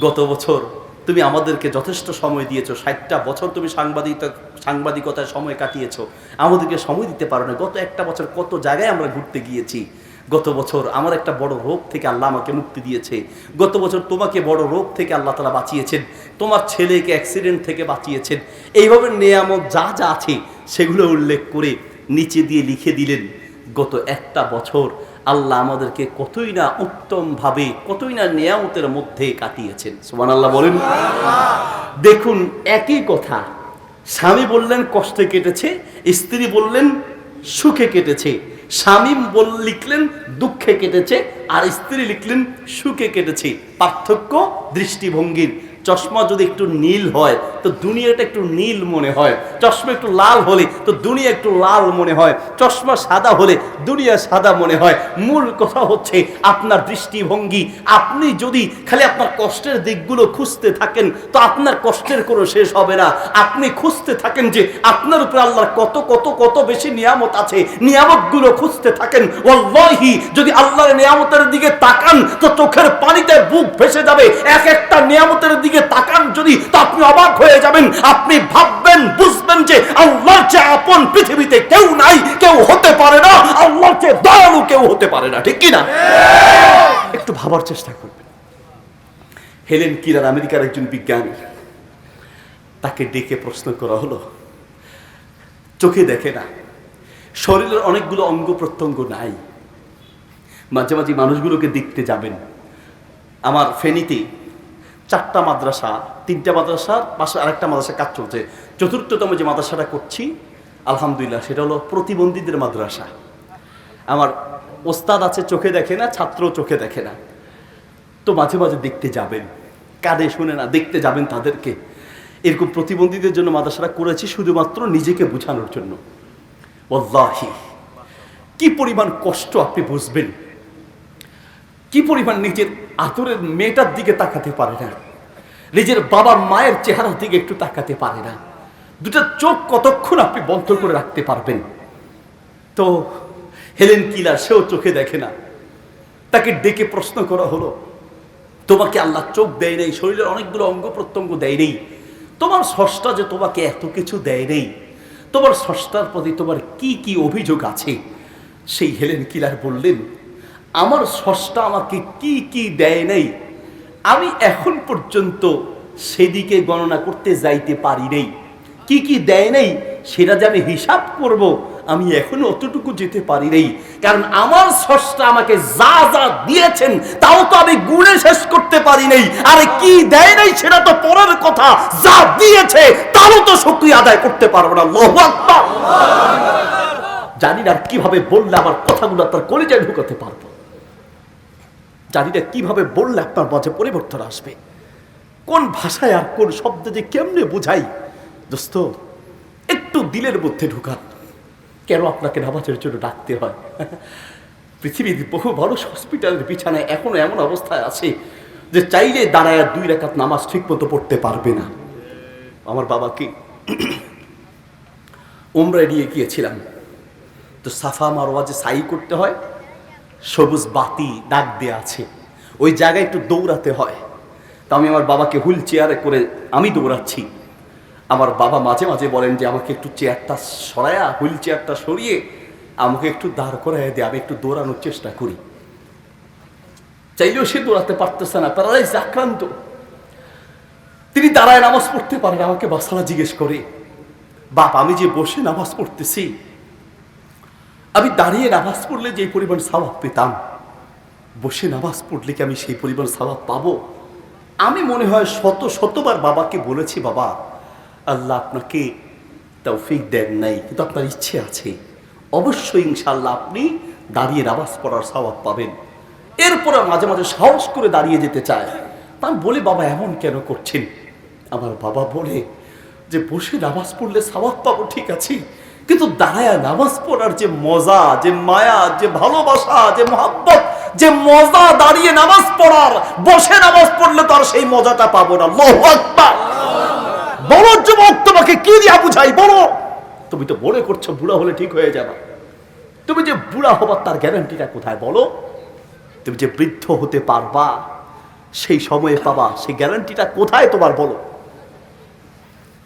গত বছর তুমি আমাদেরকে যথেষ্ট সময় দিয়েছো, 60টা বছর তুমি সাংবাদিকতায় সময় কাটিয়েছো, আমাদেরকে সময় দিতে পারো না। গত 1টা বছর কত জায়গায় আমরা ঘুরতে গিয়েছি, গত বছর আমার একটা বড় রোগ থেকে আল্লাহ আমাকে মুক্তি দিয়েছে, গত বছর তোমাকে বড় রোগ থেকে আল্লাহ তাআলা বাঁচিয়েছেন, তোমার ছেলেকে অ্যাক্সিডেন্ট থেকে বাঁচিয়েছেন। এইভাবে নেয়ামত যা যা আছে সেগুলো উল্লেখ করে নিচে দিয়ে লিখে দিলেন, গত 1টা বছর আল্লাহ আমাদেরকে কতই না উত্তম ভাবে, কতই না নিয়ামতের মধ্যে কাটিয়েছেন। সুবহানাল্লাহ বলেন। দেখুন, একই কথা, স্বামী বললেন কষ্টে কেটেছে, স্ত্রী বললেন সুখে কেটেছে। স্বামী লিখলেন দুঃখে কেটেছে, আর স্ত্রী লিখলেন সুখে কেটেছে। পার্থক্য দৃষ্টিভঙ্গির। চশমা যদি একটু নীল হয় তো দুনিয়াটা একটু নীল মনে হয়, চশমা একটু লাল হলে তো দুনিয়া একটু লাল মনে হয়, চশমা সাদা হলে দুনিয়া সাদা মনে হয়। মূল কথা হচ্ছে আপনার দৃষ্টিভঙ্গি। আপনি যদি খালি আপনার কষ্টের দিকগুলো খুঁজতে থাকেন তো আপনার কষ্টের কোনো শেষ হবে না। আপনি খুঁজতে থাকেন যে আপনার উপরে আল্লাহর কত কত কত বেশি নিয়ামত আছে, নিয়ামতগুলো খুঁজতে থাকেন। ওয়াল্লাহি যদি আল্লাহর নিয়ামতের দিকে তাকান তো চোখের পানিতে বুক ভেসে যাবে। এক একটা নিয়ামতের দিকে তাকান যদি, তো আপনি অবাক হয়ে যাবেন। আপনি ভাববেন, বুঝবেন যে আল্লাহর চেয়ে আপন পৃথিবীতে কেউ নাই, কেউ হতে পারে না, আল্লাহর চেয়ে দয়ালু কেউ হতে পারে না। ঠিক কি না? একটু ভাবার চেষ্টা করবেন। হেলেন কিলার আমেরিকার একজন বিজ্ঞানী, তাকে ডেকে প্রশ্ন করা হলো, চোখে দেখে না, শরীরের অনেকগুলো অঙ্গ প্রত্যঙ্গ নাই, মাঝে মাঝে মানুষগুলোকে দেখতে যাবেন। আমার ফেনীতে 4টা মাদ্রাসা, 3টা মাদ্রাসার পাশে আরেকটা মাদ্রাসা কাজ চলছে। 4র্থতম যে মাদ্রাসাটা করছি আলহামদুলিল্লাহ, সেটা হলো প্রতিবন্ধীদের মাদ্রাসা। আমার ওস্তাদ আছে, চোখে দেখে না, ছাত্র চোখে দেখে না, তো মাঝে মাঝে দেখতে যাবেন, কাঁধে শুনে না, দেখতে যাবেন তাদেরকে। এরকম প্রতিবন্ধীদের জন্য মাদ্রাসাটা করেছি শুধুমাত্র নিজেকে বোঝানোর জন্য। ওয়াল্লাহি কি পরিমাণ কষ্ট আপনি বুঝবেন, কি পরিমাণ নিজের আদরের মেয়েটার দিকে তাকাতে পারে না, নিজের বাবা মায়ের চেহারার দিকে একটু তাকাতে পারে না। দুটা চোখ কতক্ষণ আপনি বন্ধ করে রাখতে পারবেন? তো হেলেন কিলার, সেও চোখে দেখে না, তাকে ডেকে প্রশ্ন করা হলো, তোমাকে আল্লাহ চোখ দেয় নেই, শরীরের অনেকগুলো অঙ্গ প্রত্যঙ্গ দেয় নেই, তোমার স্রষ্টা যে তোমাকে এত কিছু দেয় নেই, তোমার স্রষ্টার প্রতি তোমার কি কি অভিযোগ আছে? সেই হেলেন কিলার বললেন, আমার স্রষ্টা আমাকে কি কি দেয় নাই আমি এখন পর্যন্ত সেদিকে গণনা করতে যাইতে পারি নাই। কি কি দেয় নাই সেটা যে আমি হিসাব করব, আমি এখনো অতটুকু যেতে পারি নাই। কারণ আমার স্রষ্টা আমাকে যা যা দিয়েছেন তাও তো আমি গুণে শেষ করতে পারি নাই। আরে কি দেয় নাই সেটা তো পরের কথা, যা দিয়েছে তাও তো শুকরিয়া আদায় করতে পারবো না। আল্লাহু আকবার। জানি না কিভাবে বললে আমার কথাগুলো আপনার কলিজায় ঢুকাতে পারবো, জানি না কিভাবে বললে আপনার মাঝে পরিবর্তন আসবে, কোন ভাষায় আর কোন শব্দ যে কেমনে বুঝাই। দোস্ত, একটু দিলের মধ্যে ঢুকান। কেন আপনাকে নামাজের জন্য ডাকতে হয়? পৃথিবীর বহু মানুষ হসপিটালের বিছানায় এখনো এমন অবস্থায় আছে যে চাইলে দাঁড়ায় 2 রাকাত নামাজ ঠিক মতো পড়তে পারবে না। আমার বাবাকে উমরায় নিয়ে গিয়েছিলাম, তো সাফা মারওয়া যে সাই করতে হয়, সবুজ বাতি দাগ দেয়া আছে, ওই জায়গায় একটু দৌড়াতে হয়। তো আমি আমার বাবাকে হুইল চেয়ারে করে আমি দৌড়াচ্ছি। আমার বাবা মাঝে মাঝে বলেন যে আমাকে একটু চেয়ারটা সরায়া, হুইল চেয়ারটা সরিয়ে আমাকে একটু দাঁড় করাইয়া দিয়ে আমি একটু দৌড়ানোর চেষ্টা করি। চাইলেও সে দৌড়াতে পারতেছে না, প্যারালাইজ আক্রান্ত। তিনি দাঁড়ায় নামাজ পড়তে পারেন। আমাকে বাসালা জিজ্ঞেস করে, বাপ আমি যে বসে নামাজ পড়তেছি, আমি দাঁড়িয়ে নামাজ পড়লে যে পরিমাণ সওয়াব পেতাম, বসে নামাজ পড়লে কি আমি সেই পরিমাণ সওয়াব পাবো? আমি মনে হয় শতবার বাবাকে বলেছি, বাবা আল্লাহ আপনাকে তৌফিক দেন নাই, কিন্তু আপনার ইচ্ছে আছে, অবশ্যই ইনশাআল্লাহ আপনি দাঁড়িয়ে নামাজ পড়ার সওয়াব পাবেন। এরপরে মাঝে মাঝে সাহস করে দাঁড়িয়ে যেতে চায়। তা আমি বলি, বাবা এমন কেন করছেন? আমার বাবা বলে যে বসে নামাজ পড়লে সওয়াব পাবো ঠিক আছে, কিন্তু দাঁড়ায় নামাজ পড়ার যে মজা, যে মায়া, যে ভালোবাসা, যে মহব্বত, যে মজা দাঁড়িয়ে নামাজ পড়ার, বসে নামাজ পড়লে তো আর সেই মজাটা পাবো না। আল্লাহু আকবার। বড় যুবক, তোমাকে কি দিয়া বুঝাই বলো? তুমি তো মনে করছো বুড়া হলে ঠিক হয়ে যাবে। তুমি যে বুড়া হবার তার গ্যারান্টিটা কোথায় বলো? তুমি যে বৃদ্ধ হতে পারবা, সেই সময়ে পাবা, সেই গ্যারান্টিটা কোথায় তোমার বলো?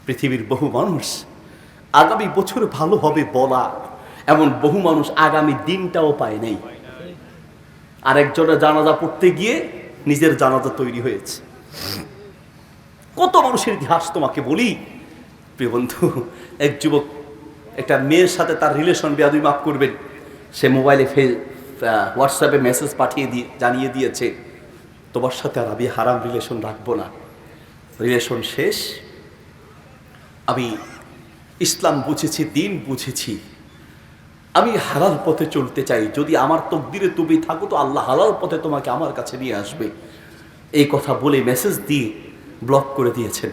পৃথিবীর বহু মানুষ আগামী বছর ভালো হবে বলা, এমন বহু মানুষ আগামী দিনটাও পায় নাই। আরেকজনের জানাজা পড়তে গিয়ে নিজের জানাজা তৈরি হয়েছে। কত মানুষের ইতিহাস তোমাকে বলি। প্রিয় বন্ধু, এক যুবক একটা মেয়ের সাথে তার রিলেশন, বেয়াদবি মাফ করবেন, সে মোবাইলে হোয়াটসঅ্যাপে মেসেজ পাঠিয়ে জানিয়ে দিয়েছে তোমার সাথে আর আমি হারাম রিলেশন রাখবো না, রিলেশন শেষ, আমি ইসলাম বুঝেছি, দিন বুঝেছি, আমি হালাল পথে চলতে চাই, যদি আমার তকদিরে তুমি থাকো তো আল্লাহ হালাল পথে তোমাকে আমার কাছে নিয়ে আসবে, এই কথা বলে মেসেজ দিয়ে ব্লক করে দিয়েছেন।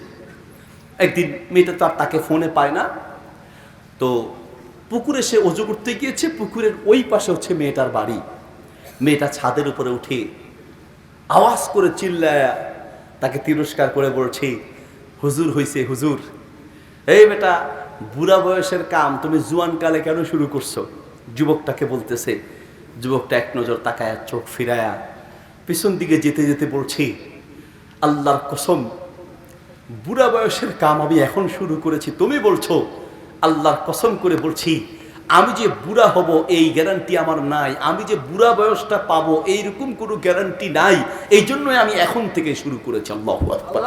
একদিন মেয়েটা তাকে ফোনে পায় না, তো পুকুরে সে অজু করতে গিয়েছে, পুকুরের ওই পাশে হচ্ছে মেয়েটার বাড়ি। মেয়েটা ছাদের উপরে উঠে আওয়াজ করে চিল্লায় তাকে তিরস্কার করে বলছে, হুজুর হইছে হুজুর, এই বেটা বুড়া বয়সের কাম তুমি জুয়ানকালে কেন শুরু করছো? যুবকটাকে বলতেছে। যুবকটা এক নজর তাকায়া চোখ ফিরায়া পিছন দিকে যেতে যেতে বলছি, আল্লাহর কসম বুড়া বয়সের কাম আমি এখন শুরু করেছি, তুমি বলছো? আল্লাহর কসম করে বলছি আমি যে বুড়া হব এই গ্যারান্টি আমার নাই, আমি যে বুড়া বয়সটা পাবো এইরকম কোনো গ্যারান্টি নাই, এই জন্যই আমি এখন থেকে শুরু করেছি। আল্লাহু আকবার।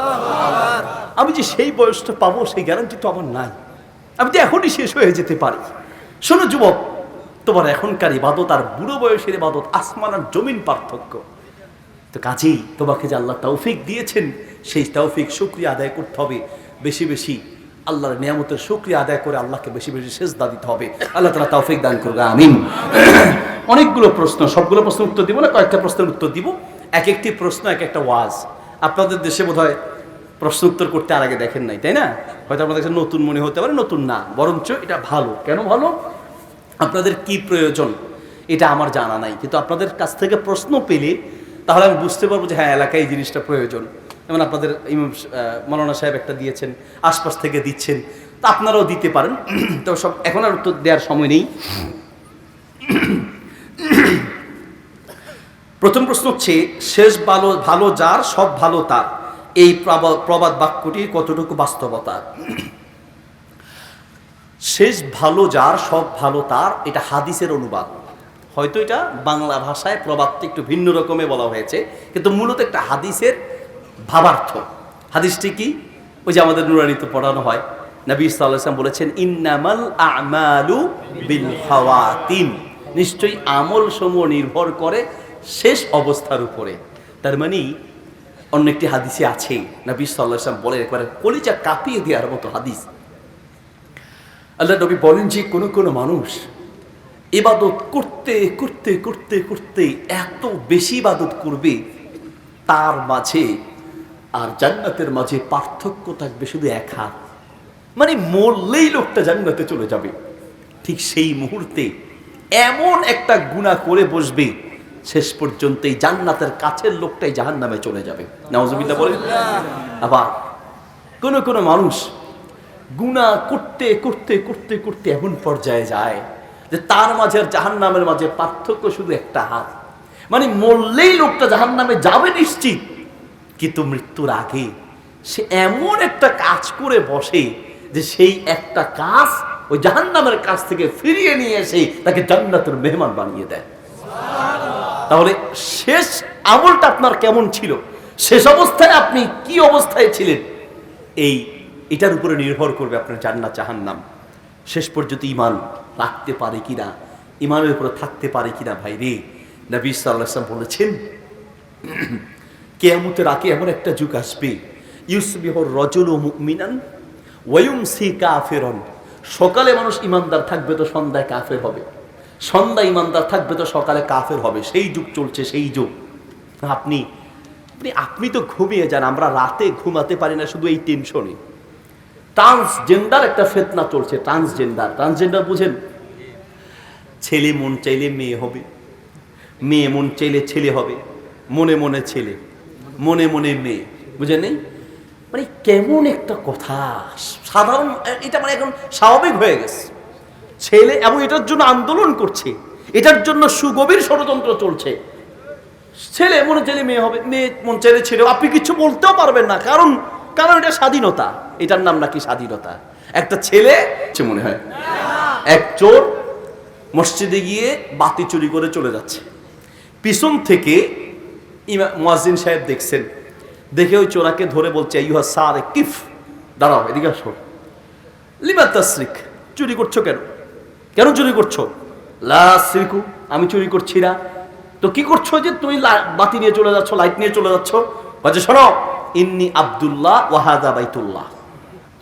আমি যে সেই বয়সটা পাবো সেই গ্যারান্টি তো আমার নাই, আমি তো এখনই শেষ হয়ে যেতে পারি। শোনো যুবক, তোমার এখনকার ইবাদত আর বুড়ো বয়সের ইবাদত আসমান আর জমিন পার্থক্য। তো কাজেই তোমাকে যে আল্লাহ তৌফিক দিয়েছেন সেই তৌফিক শুকরিয়া আদায় করতে হবে, বেশি বেশি আল্লাহর নিয়ামতের শুকরিয়া আদায় করে আল্লাহকে বেশি বেশি সেজদা দিতে হবে। আল্লাহ তাআলা তৌফিক দান করবে, আমিন। অনেকগুলো প্রশ্ন, সবগুলো প্রশ্নের উত্তর দিব না, কয়েকটা প্রশ্নের উত্তর দিব। এক একটি প্রশ্ন এক একটা ওয়াজ। আপনাদের দেশে বোধহয় প্রশ্ন উত্তর করতে আর আগে দেখেন নাই, তাই না? হয়তো আপনাদের কাছে নতুন মনে হতে পারে, নতুন না, বরঞ্চ এটা ভালো। কেন ভালো? আপনাদের কি প্রয়োজন এটা আমার জানা নাই, কিন্তু আপনাদের কাছ থেকে প্রশ্ন পেলে তাহলে আমি বুঝতে পারবো যে হ্যাঁ এলাকায় এই জিনিসটা প্রয়োজন। যেমন আপনাদের ইমাম মৌলানা সাহেব একটা দিয়েছেন, আশপাশ থেকে দিচ্ছেন, তা আপনারাও দিতে পারেন। তো সব এখন আর উত্তর দেওয়ার সময় নেই। প্রথম প্রশ্ন হচ্ছে, শেষ ভালো ভালো যার সব ভালো তার, এই প্রবাদ বাক্যটির কতটুকু বাস্তবতা? শেষ ভালো যার সব ভালো তার, এটা হাদিসের অনুবাদ। হয়তো এটা বাংলা ভাষায় প্রবাদটা একটু ভিন্ন রকমে বলা হয়েছে, কিন্তু মূলত একটা হাদিসের ভাবার্থ। হাদিসটি কি? ওই যে আমাদের নুরানিতে পড়ানো হয়, নবী সাল্লাল্লাহু আলাইহি ওয়াসাল্লাম বলেছেন, ইন্নামাল আমালু বিল খাওয়াতিম, নিশ্চয়ই আমল সমূহ নির্ভর করে শেষ অবস্থার উপরে। তার মানে অন্য একটি হাদিসে আছে, নবী সাল্লাল্লাহু আলাইহি ওয়াসাল্লাম বলে, একবারে কলিজা কাঁপিয়ে দেওয়ার মতো হাদিস। আল্লাহ নবী বলেন যে কোনো মানুষ ইবাদত করতে করতে করতে করতে এত বেশি ইবাদত করবে, তার মাঝে আর জান্নাতের মাঝে পার্থক্য থাকবে শুধু এক হাত। মানে মরলেই লোকটা জান্নাতে চলে যাবে, ঠিক সেই মুহূর্তে এমন একটা গুনাহ করে বসবে, শেষ পর্যন্ত এই জান্নাতের কাছের লোকটাই জাহান্নামে চলে যাবে। নাউজুবিল্লাহ বলেন। আবার কোনো মানুষ গুনাহ করতে করতে করতে করতে এমন পর্যায়ে যায় যে তার মাঝে আর জাহান্নামের মাঝে পার্থক্য শুধু একটা হাত। মানে মরলেই লোকটা জাহান্নামে যাবে নিশ্চিত, কিন্তু মৃত্যুর আগে সে এমন একটা কাজ করে বসে যে সেই একটা কাজ ওই জাহান্নামের কাছ থেকে ফিরিয়ে নিয়ে এসে তাকে জান্নাতের মেহমান বানিয়ে দেয়। তাহলে শেষ আমলটা আপনার কেমন ছিল, শেষ অবস্থায় আপনি কি অবস্থায় ছিলেন, এটার উপরে নির্ভর করবে আপনার জান্নাত জাহান্নাম। শেষ পর্যন্ত ঈমান রাখতে পারে কিনা, ঈমানের উপরে থাকতে পারে কিনা। ভাই রে, নবী সাল্লাল্লাহু আলাইহি ওয়াসাল্লাম বলেছেন, কিয়ামতের আগে এমন একটা যুগ আসবে, ইউসবিহুর রাজুলু মুমিনান ওয়া ইউমসি কাফিরান। সকালে মানুষ ঈমানদার থাকবে তো সন্ধ্যায় কাফের হবে, সন্ধ্যায় ঈমানদার থাকবে তো সকালে কাফের হবে। সেই যুগ চলছে, সেই যুগ। আপনি তো ঘুমিয়ে যান, আমরা রাতে ঘুমাতে পারি না শুধু এই টেনশনে। ট্রান্সজেন্ডার একটা ফিতনা চলছে। ট্রান্সজেন্ডার বুঝেন? ছেলে মন চাইলে মেয়ে হবে, মেয়ে মন চাইলে ছেলে হবে, মনে মনে ছেলে, মনে মনে মেয়ে। বুঝেন নেই? মানে কেমন একটা কথা, সাধারণ, এটা মানে এখন স্বাভাবিক হয়ে গেছে। ছেলে, এবং এটার জন্য আন্দোলন করছে, এটার জন্য সুগভীর ষড়যন্ত্র চলছে। ছেলে মনে চাইলে মেয়ে হবে, মেয়ে মন চাইলে ছেলে। আপনি কিছু বলতেও পারবেন না, কারণ এটা স্বাধীনতা। এটার নাম নাকি স্বাধীনতা? একটা ছেলে মনে হয় এক চোর মসজিদে গিয়ে বাতি চুরি করে চলে যাচ্ছে, পিছন থেকে মুয়াজ্জিন সাহেব দেখছেন, দেখে ওই চোরাকে ধরে বলছে, ইউহা সারিক, দাঁড়াও, এদিকে আসো। লিমা তাসরিক, চুরি করছো কেন? কেন চুরি করছো? লা সিরকু, আমি চুরি করছি না। তো কি করছো যে তুমি বাতি নিয়ে চলে যাচ্ছ, লাইট নিয়ে চলে যাচ্ছ? বলছে শোনো, ইন্নি আব্দুল্লাহ ওয়াহাদা বাইতুল্লাহ,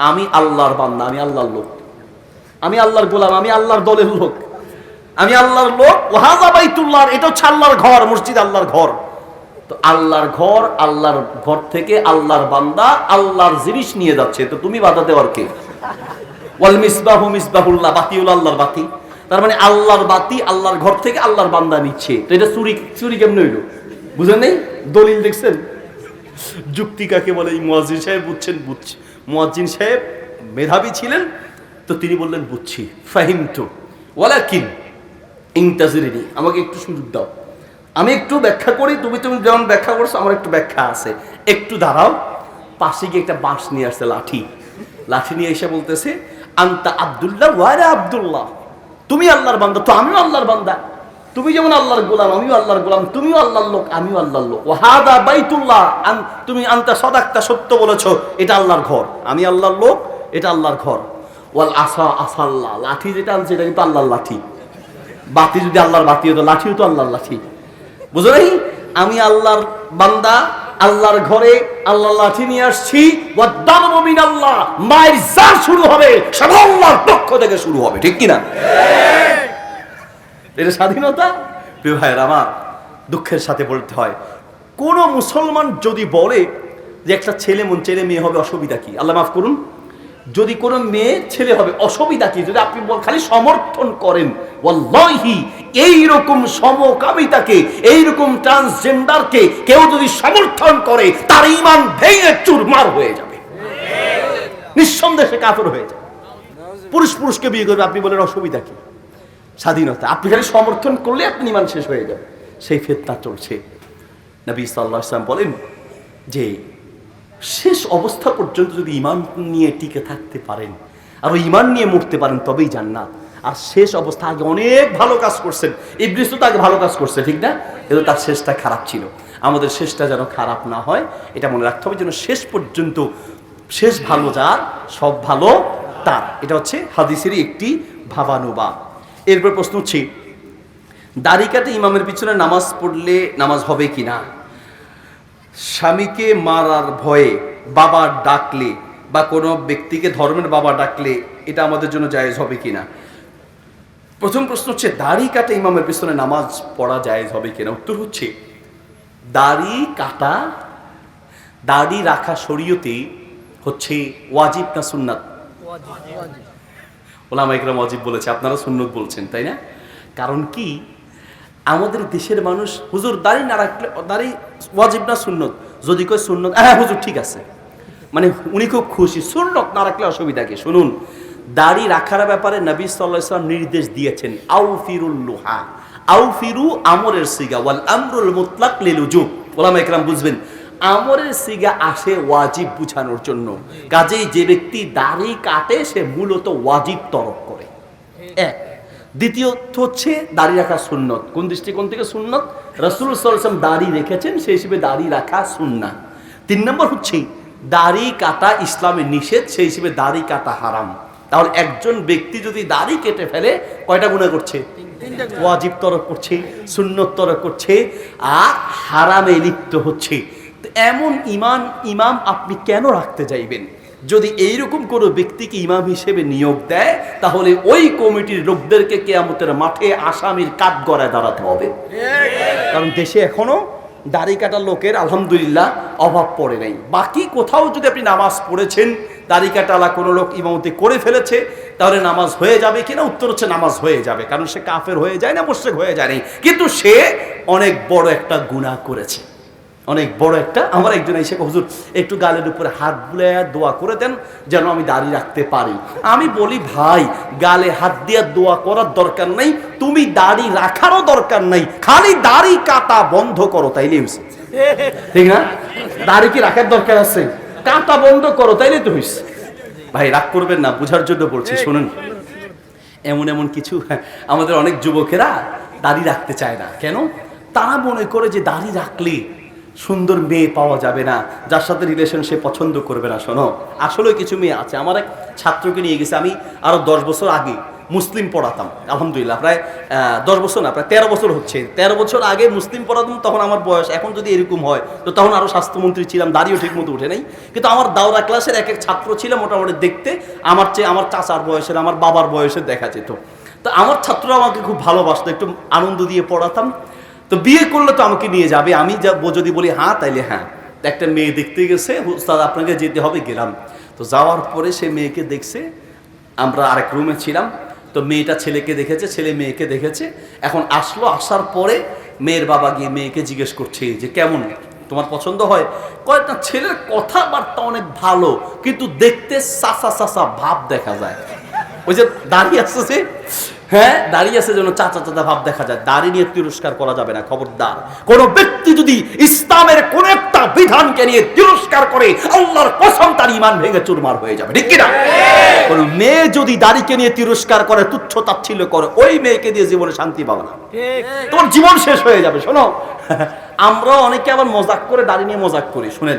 আমি আল্লাহর বান্দা, আমি আল্লাহর লোক, আমি আল্লাহর গোলাম, আমি আল্লাহর দলের লোক, আমি আল্লাহর লোক। ওয়াহাদা বাইতুল্লাহ, এটা হচ্ছে আল্লাহর ঘর, মসজিদ আল্লাহর ঘর। তো আল্লাহর ঘর, আল্লাহর ঘর থেকে আল্লাহর বান্দা আল্লাহর জিনিস নিয়ে যাচ্ছে, তো তুমি বাধা দেওয়ার কে? ওয়াল মিসবাহু মিসবাহুল্লাহ, বাতি হলো আল্লাহর বাতি। তার মানে আল্লাহর বাতি আল্লাহর ঘর থেকে আল্লাহর বান্দা নিচ্ছে, তো এটা চুরি কেমন হইলো? বুঝেন নেই? দলিল দেখছেন? যুক্তি কাকে বলে? এই মুয়াজ্জিন সাহেব বুঝছেন? মুয়াজ্জিন সাহেব মেধাবী ছিলেন, তো তিনি বললেন বুঝছি, ফাহিমতু ওয়ালাকিন ইনতাজিরিনি, আমাকে একটু সুযোগ দাও, আমি একটু ব্যাখ্যা করি। তুমি যেমন ব্যাখ্যা করছো, আমার একটু ব্যাখ্যা আছে, একটু দাঁড়াও। পাশে গিয়ে একটা বাঁশ নিয়ে আসছে, লাঠি নিয়ে এসে বলতেছে, আনতা আব্দুল্লাহ ওয়ারা আব্দুল্লাহ, তুমি আল্লাহর বান্দা, তো আমিও আল্লাহর বান্দা। তুমি যেমন আল্লাহর গোলাম, আমিও আল্লাহর গোলাম, তুমিও আল্লাহর লোক, আমিও আল্লাহর লোক। ওয়াহাদা বাইতুল্লাহ, তুমি আনতা সাদাক্তা, সত্য বলেছো, এটা আল্লাহর ঘর, আমি আল্লাহর লোক, এটা আল্লাহর ঘর। ওয়াল আসা আসাল্লাহ, লাঠি যেটা আনছে এটা কিন্তু আল্লাহর লাঠি। বাতি যদি আল্লাহর বাতি হতো, লাঠিও তো আল্লাহর লাঠি। বুঝো নাই? আমি আল্লাহর বান্দা, আল্লাহর ঘরে আল্লাহর লাঠি নিয়ে আসছি। ওয়াদারবু মিনাল্লাহ, মায়ের যা শুরু হবে সব আল্লাহর পক্ষ থেকে শুরু হবে, ঠিক কি না? এটা স্বাধীনতা। প্রিয় ভাইয়েরা আমার, দুঃখের সাথে বলতে হয়, কোন মুসলমান যদি বলে যে একটা ছেলে মন ছেলে মেয়ে হবে, অসুবিধা কি? আল্লাহ মাফ করুন, যদি কোনো মেয়ে ছেলে হবে, অসুবিধা কি? যদি আপনি খালি সমর্থন করেন, ওয়াল্লাহি এইরকম সমকামিতাকে, এইরকম ট্রান্সজেন্ডারকে কেউ যদি সমর্থন করে, তার ঈমান ভেঙে চুরমার হয়ে যাবে, নিঃসন্দেহে কাফের হয়ে যাবে। পুরুষকে বিয়ে করবে, আপনি বলেন অসুবিধা কি? স্বাধীনতা। আপনি খালি সমর্থন করলে আপনি ঈমান শেষ হয়ে যাবে, সেই ফিতনা চলছে। নবী সাল্লাল্লাহু আলাইহি ওয়াসাল্লাম বলেন যে শেষ অবস্থা পর্যন্ত যদি ঈমান নিয়ে টিকে থাকতে পারেন আর ওই ঈমান নিয়ে মরতে পারেন, তবেই জান্নাত। আর শেষ অবস্থা, আগে অনেক ভালো কাজ করছেন, ইবলিস তো আগে ভালো কাজ করছে, ঠিক না? কিন্তু তার শেষটা খারাপ ছিল। আমাদের শেষটা যেন খারাপ না হয়, এটা মনে রাখতে হবে, যেন শেষ পর্যন্ত, শেষ ভালো যার, সব ভালো তার। এটা হচ্ছে হাদিসেরই একটি ভাবানুবাদ। এরপর প্রশ্ন হচ্ছে, দাড়ি কাটে ইমামের পিছনে নামাজ পড়লে নামাজ হবে কিনা? স্বামীকে মারার ভয়ে বাবা ডাকলে বা কোনো ব্যক্তিকে ধর্মের বাবা ডাকলে এটা আমাদের জন্য জায়েজ হবে কিনা? প্রথম প্রশ্ন হচ্ছে, দাড়ি কাটে ইমামের পিছনে নামাজ পড়া জায়েজ হবে কিনা? উত্তর হচ্ছে, দাড়ি রাখা শরীয়তে হচ্ছে ওয়াজিব না সুন্নাত? ওলামা ইকরাম ওয়াজিব বলেছে, আপনারা সুন্নত বলছেন, তাই না? কারণ কি, আমাদের দেশের মানুষ, হুজুর দাড়ি না রাখলে, দাড়ি ওয়াজিব না সুন্নত? যদি কয় সুন্নত, হ্যাঁ হুজুর ঠিক আছে, মানে উনি খুব খুশি, সুন্নত না রাখলে অসুবিধা কি? শুনুন, দাড়ি রাখার ব্যাপারে নবী সাল্লাল্লাহু আলাইহি ওয়াসাল্লাম নির্দেশ দিয়েছেন, আউফিরুল লুহা, আউফিরু আমরের সিগা, ওয়াল আমরুল মুতলাক লিল উজুব। ওলামা ইকরাম বুঝবেন, আমরের সিগা আসে ওয়াজিব বুঝানোর জন্য। কাজেই যে ব্যক্তি দাড়ি কাটে সে মূলত ওয়াজিব তরক করে। এক। দ্বিতীয়ত হচ্ছে দাড়ি রাখা সুন্নত। কোন দৃষ্টিকোণ থেকে সুন্নত? রাসূল সাল্লাল্লাহু আলাইহি ওয়াসাল্লাম দাড়ি রেখেছেন, সেই হিসেবে দাড়ি রাখা সুন্নাহ। 3 নম্বর হচ্ছে দাড়ি কাটা ইসলামে নিষেধ, সেই হিসেবে দাড়ি কাটা হারাম। তাহলে একজন ব্যক্তি যদি দাড়ি কেটে ফেলে, কয়টা গুনাহ করছে? ওয়াজিব তরক করছে, সুন্নত তরক করছে, আর হারামে লিপ্ত হচ্ছে। তো এমন ইমাম আপনি কেন রাখতে চাইবেন? যদি এইরকম কোনো ব্যক্তিকে ইমাম হিসেবে নিয়োগ দেয়, তাহলে ওই কমিটির লোকদেরকে কিয়ামতের মাঠে আসামির কাঠগড়ায় দাঁড়াতে হবে। কারণ দেশে এখনো দাড়ি কাটা লোকের আলহামদুলিল্লাহ অভাব পড়ে নাই। বাকি কোথাও যদি আপনি নামাজ পড়েছেন, দাড়ি কাটালা কোনো লোক ইমামতি করে ফেলেছে, তাহলে নামাজ হয়ে যাবে কিনা? উত্তর হচ্ছে নামাজ হয়ে যাবে, কারণ সে কাফের হয়ে যায় না, মুশরিক হয়ে যায় নাই, কিন্তু সে অনেক বড় একটা গুনাহ করেছে, অনেক বড় একটা। আমার একজন এসে, হুজুর একটু গালের উপরে হাত বুলাইয়া দোয়া করে দেন যেন আমি দাড়ি রাখতে পারি। আমি বলি, ভাই গালে হাত দিয়ে দোয়া করার দরকার নাই, তুমি দাড়ি রাখারও দরকার নাই, খালি দাড়ি কাটা বন্ধ করো, তাইলে হইছে, ঠিক না? দাড়ি কি রাখার দরকার আছে? কাটা বন্ধ করো, তাইলে তো হইছে। ভাই রাগ করবেন না, বুঝার জন্য বলছি, শুনুন। এমন কিছু আমাদের অনেক যুবকেরা দাড়ি রাখতে চায় না। কেন? তারা মনে করে যে দাড়ি রাখলে সুন্দর মেয়ে পাওয়া যাবে না, যার সাথে রিলেশন সে পছন্দ করবে না। শোনো, আসলে কিছু মেয়ে আছে। আমার এক ছাত্রকে নিয়ে গেছে, আমি আরো 10 বছর আগে মুসলিম পড়াতাম আলহামদুলিল্লাহ, প্রায় 10 বছর না, প্রায় 13 বছর হচ্ছে। 13 বছর আগে মুসলিম পড়াতাম, তখন আমার বয়স এখন যদি এরকম হয় তো তখন আরও স্বাস্থ্যমন্ত্রী ছিলাম, দাড়িও ঠিক মতো উঠে নাই। কিন্তু আমার দাওরা ক্লাসের এক এক ছাত্র ছিল মোটামুটি দেখতে আমার চেয়ে আমার চাচার বয়সের, আমার বাবার বয়সের দেখা যেত। তো আমার ছাত্ররা আমাকে খুব ভালোবাসতো, একটু আনন্দ দিয়ে পড়াতাম। তো বিয়ে করলে তো আমাকে নিয়ে যাবে, আমি যদি বলি হ্যাঁ তাইলে হ্যাঁ। একটা মেয়ে দেখতে গেছে, উস্তাদ আপনাকে যেতে হবে, গেলাম। তো যাওয়ার পরে সে মেয়েকে দেখছে, আমরা আরেক রুমে ছিলাম। তো মেয়েটা ছেলেকে দেখেছে, ছেলে মেয়েকে দেখেছে। এখন আসলো, আসার পরে মেয়ের বাবা গিয়ে মেয়েকে জিজ্ঞেস করছে যে কেমন, তোমার পছন্দ হয়? কয়েকটা ছেলের কথাবার্তা অনেক ভালো, কিন্তু দেখতে সাসা সাসা ভাব দেখা যায়। ওই যে দাঁড়িয়ে আসছে, হ্যাঁ দাঁড়িয়ে আছে যেন চাচা চাচা ভাব দেখা যায়। দাড়ি নিয়ে তিরস্কার করা যাবে না, খবরদার। কোন ব্যক্তি যদি ইসলামের কোন একটা বিধানকে নিয়ে তিরস্কার করে, আল্লাহর কসম তার ঈমান ভেঙে চুরমার হয়ে যাবে, ঠিক কি না? কোন মেয়ে যদি দাড়িকে নিয়ে তিরস্কার করে, তুচ্ছ তাচ্ছিল্য করে, ওই মেয়েকে দিয়ে জীবনে শান্তি পাবে না, তোমার জীবন শেষ হয়ে যাবে। শোনো, আমরা অনেকে আবার মজাক করে দাড়ি নিয়ে মজাক করি। শুনেন,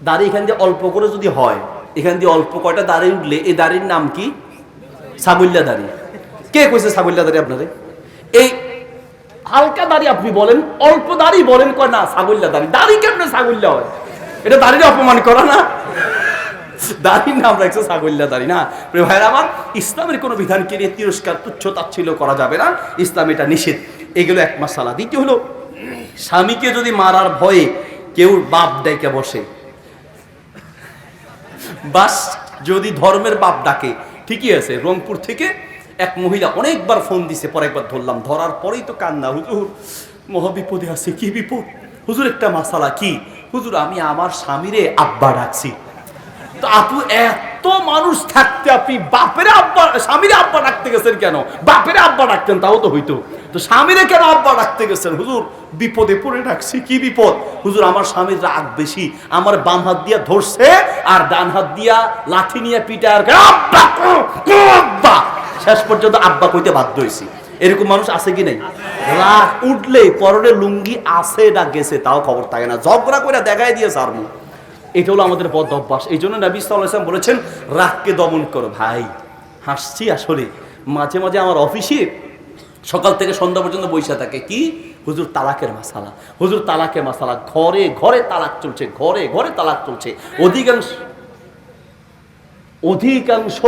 দাড়ি এখান দিয়ে অল্প করে যদি হয়, এখান দিয়ে অল্প কয়টা দাড়ি উঠলে এই দাড়ির নাম কি? ছাগল্যা দাড়ি। কে কইছে ছাগল্যা দাড়ি আপনারে? এই হালকা দাড়ি আপনি বলেন, অল্প দাড়ি বলেন, কয় না ছাগল্যা দাড়ি। দাড়ি কেমনে ছাগল্যা হয়? এটা দাড়ির অপমান করা না? দাড়ির নাম রাখছে ছাগল্যা দাড়ি না। প্রিয় ভাইরা আমার, ইসলামের কোনো বিধানকে নিয়ে তিরস্কার তুচ্ছ তাচ্ছিল্য করা যাবে না, ইসলাম এটা নিষেধ। এগুলো এক মাসালা। দ্বিতীয় হলো, স্বামীকে যদি মারার ভয়ে কেউ বাপ ডাইকে বসে, বাস যদি ধর্মের বাপ ডাকে, ঠিকই আছে। রংপুর থেকে এক মহিলা অনেকবার ফোন দিছে, পরে একবার ধরলাম, ধরার পরেই তো কান্না, হুজুর মহাবিপদে আছে। কি বিপদ হুজুর? একটা মাসালা। কি হুজুর? আমি আমার স্বামীরে আব্বা ডাকছি। তো আপু, এত মানুষ থাকতে আপনি বাপের আব্বা, স্বামীরে আব্বা ডাকতে গেছেন কেন? বাপের আব্বা ডাকতেন তাও তো হইতো, তো স্বামীরে কেন আব্বা ডাকতে গেছেন? হুজুর বিপদে পড়ে ডাকছি। কি বিপদ? হুজুর আমার স্বামীর রাগ বেশি, আমার বাম হাত দিয়া ধরছে আর ডান হাত দিয়া লাঠি নিয়ে পিটার, আব্বা আব্বা, শেষ পর্যন্ত আব্বা কইতে বাধ্য হয়েছি। এরকম মানুষ আছে কি নাই? রাগ উঠলে পরনে লুঙ্গি আছে না গেছে তাও খবর থাকে না, ঝগড়া করে দেখাই দিয়েছে আর মুখ। এটা হলো আমাদের বদ অভ্যাস। এই জন্য নবী সাল্লাল্লাহু আলাইহি ওয়াসাল্লাম বলেছেন, রাগকে দমন করো। ভাই হাসছি আসলে, মাঝে মাঝে আমার অফিসে সকাল থেকে সন্ধ্যা পর্যন্ত বৈশা থাকে। কি হুজুর? তালাকের মাসালা। হুজুর তালাকের মাসালা, ঘরে ঘরে তালাক চলছে, ঘরে ঘরে তালাক চলছে। অধিকাংশ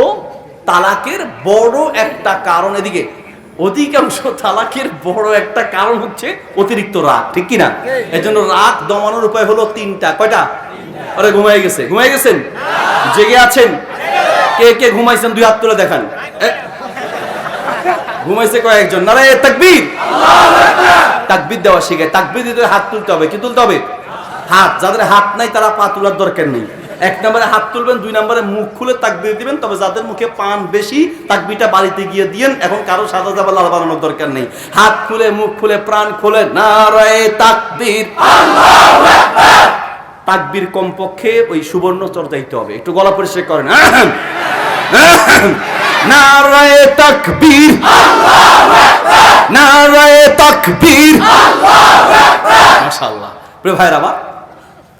তালাকের বড় একটা কারণ, এদিকে অধিকাংশ তালাকের বড় একটা কারণ হচ্ছে অতিরিক্ত রাগ, ঠিক কিনা? এর জন্য রাগ দমানোর উপায় হলো 3টা। কয়টা? আরে ঘুমাই গেছে, ঘুমাই গেছেন? জেগে আছেন? কে কে ঘুমাইছেন 2 হাত তুলে দেখান। ঘুমাইছে কয়েকজন? নারায়ে তাকবীর। আল্লাহু আকবার। তাকবীর দেওয়া শিখে, তাকবীর দিতে হাত তুলতে হবে। কি তুলতে হবে? হাত। যাদের হাত নাই তারা পা তোলার দরকার নেই। 1 নম্বরে হাত তুলবেন, 2 নম্বরে মুখ খুলে তাকবীর দিবেন। তবে যাদের মুখে পান বেশি, তাকবীরটা বাড়িতে গিয়ে দিয়েন। এখন কারো সাদা জামা লাল বানানোর দরকার নেই। হাত খুলে, মুখ খুলে, প্রাণ খুলে নারায়ে তাকবীর, আল্লাহু আকবার। তাকবীর কমপক্ষে ওই সুবর্ণচর যাইতে হবে। একটু গলা পরিষ্কার করেন। নারায়ে তাকবীর, আল্লাহু আকবার। নারায়ে তাকবীর, আল্লাহু আকবার। মাশাআল্লাহ। প্রিয় ভাইরা আমার,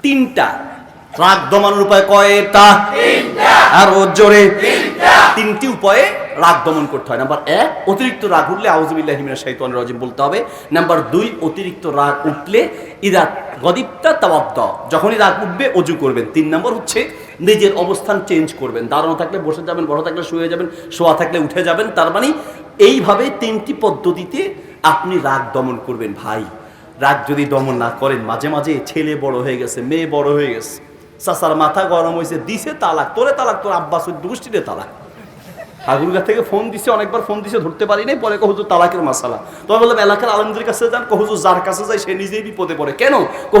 3টা রাগ দমনের উপায়। কয়টা? 3টা। আর জোরে 3টি উপায়ে রাগ দমন করতে হয়। নাম্বার 1, অতিরিক্ত রাগ উঠলে আউযুবিল্লাহি মিনাশ শাইতানির রাজিম বলতে হবে। নাম্বার 2, অতিরিক্ত রাগ উঠলে ইদা গদিবতা তাওয়াদ্দা, যখনই রাগ উঠবে ওযু করবেন। 3 নম্বর হচ্ছে নিজের অবস্থান চেঞ্জ করবেন। দাঁড়ানো থাকলে বসে যাবেন, বসা থাকলে শুয়ে যাবেন, শোয়া থাকলে উঠে যাবেন। তার মানে এইভাবে 3টি পদ্ধতিতে আপনি রাগ দমন করবেন। ভাই রাগ যদি দমন না করেন, মাঝে মাঝে ছেলে বড় হয়ে গেছে, মেয়ে বড় হয়ে গেছে, চাচার মাথা গরম হয়েছে, দিছে তালাক, তোরে তালাক, তোর আব্বাস দুষ্টিতে তালাক। ঠাকুরগাঁ থেকে ফোন দিছে, অনেকবার ফোন দিছে, ধরতে পারি নাই। পরে হুজুর তালাকের মাসালা। তবে বললাম এলাকার আলেমদের কাছে যান। হুজুর যার কাছে যায় সে নিজেই বিপদে পড়ে। কেন?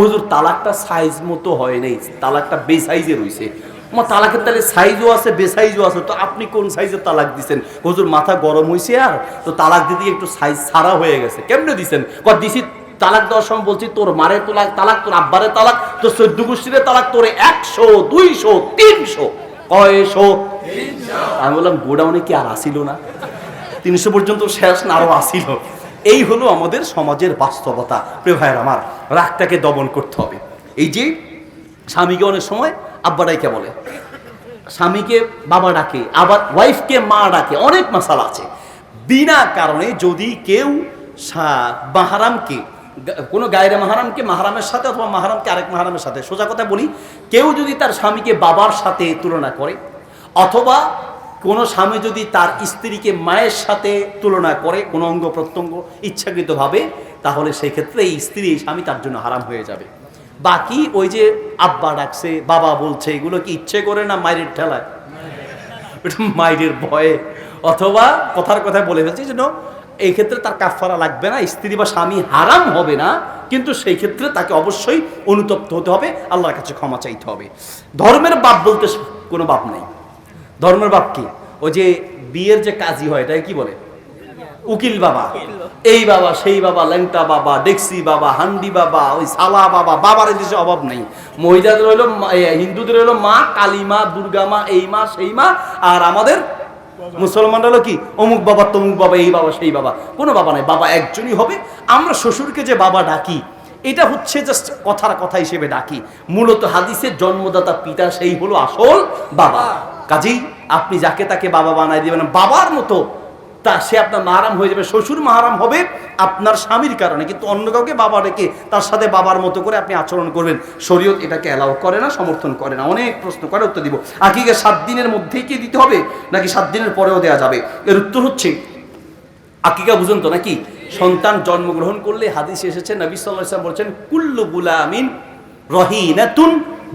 হুজুর তালাকটা সাইজ মতো হয় নাই, তালাকটা বেসাইজে রয়েছে। আমার তালাকের তাহলে সাইজও আছে, বেসাইজও আছে, তো আপনি কোন সাইজের তালাক দিচ্ছেন? হুজুর মাথা গরম হয়েছে আর তো তালাক দিতে একটু সাইজ ছাড়া হয়ে গেছে। কেমনে দিচ্ছেন? দিছি তালাক দেওয়ার সময় বলছি তোর মারে তালাক, তোর আব্বারে তালাক, তোর 14 গোষ্ঠীরে তালাক, তোরে 100, 200, 300। কয়শো? 300। আমি বললাম গোডাউনে কি আর আসিল না? 300 পর্যন্ত শেষ না, আরো আসিল। এই হলো আমাদের সমাজের বাস্তবতা। প্রিয় ভাইয়ের আমার, রাগটাকে দমন করতে হবে। এই যে স্বামীকে অনেক সময় আব্বা ডাইকা বলে, স্বামীকে বাবা ডাকে, আবার ওয়াইফকে মা ডাকে, অনেক মাসালা আছে। বিনা কারণে যদি কেউ মাহারামকে, কোনো গায়রে মাহারামকে মাহারামের সাথে অথবা মাহারামকে আরেক মাহারামের সাথে, সোজা কথা বলি, কেউ যদি তার স্বামীকে বাবার সাথে তুলনা করে, অথবা কোনো স্বামী যদি তার স্ত্রীকে মায়ের সাথে তুলনা করে কোনো অঙ্গ প্রত্যঙ্গ ইচ্ছাকৃতভাবে, তাহলে সেই ক্ষেত্রে এই স্ত্রী এই স্বামী তার জন্য হারাম হয়ে যাবে। বাকি ওই যে আব্বা ডাকছে, বাবা বলছে, এগুলো কি ইচ্ছে করে না মায়ের ঠেলায়, মায়ের ভয়ে, অথবা কথার কথায় বলে ফেলছে যেন এই ক্ষেত্রে তার কাফারা লাগবে না, স্ত্রী বা স্বামী হারাম হবে না, কিন্তু সেই ক্ষেত্রে তাকে অবশ্যই অনুতপ্ত হতে হবে, আল্লাহর কাছে ক্ষমা চাইতে হবে। ধর্মের বাপ বলতে কোনো বাপ নেই। ধর্মের বাপ কি? ওই যে বিয়ের যে কাজী হয়, এটাই কি বলে, উকিল বাবা, এই বাবা সেই বাবা, ল্যাংটা বাবা, ডেক্সি বাবা, হান্ডি বাবা, ওই সালা বাবা, বাবার দেশে অভাব নেই। মহিলাদের হইলো, হিন্দুদের হইলো মা, কালী মা, দুর্গা মা, এই মা সেই মা, আর আমাদের মুসলমানরা হলো কি অমুক বাবা, তমুক বাবা, এই বাবা সেই বাবা, কোনো বাবা নাই, বাবা একজনই হবে। আমরা শ্বশুরকে যে বাবা ডাকি, এটা হচ্ছে জাস্ট কথার কথা হিসেবে ডাকি, মূলত হাদিসের জন্মদাতা পিতা সেই হলো আসল বাবা। কাজেই আপনি যাকে তাকে বাবা বানাই দিবেন বাবার মতো, তা সে আপনার মাহারাম হয়ে যাবে। শ্বশুর মাহারাম হবে আপনার স্বামীর কারণে, কিন্তু অন্য কাউকে বাবা রেখে তার সাথে বাবার মতো করে আপনি আচরণ করবেন, শরীয়ত এটাকে অ্যালাউ করে না, সমর্থন করে না। অনেক প্রশ্ন করে, উত্তর দিব। আকিকা 7 দিনের মধ্যেই কি দিতে হবে নাকি 7 দিনের পরেও দেওয়া যাবে? এর উত্তর হচ্ছে, আকিকা বুঝুন তো নাকি, সন্তান জন্মগ্রহণ করলে হাদিসে এসেছে, নবী সাল্লাল্লাহু আলাইহি ওয়াসাল্লাম বলেছেন, কুল্লু গুলামিন রহিনাতুন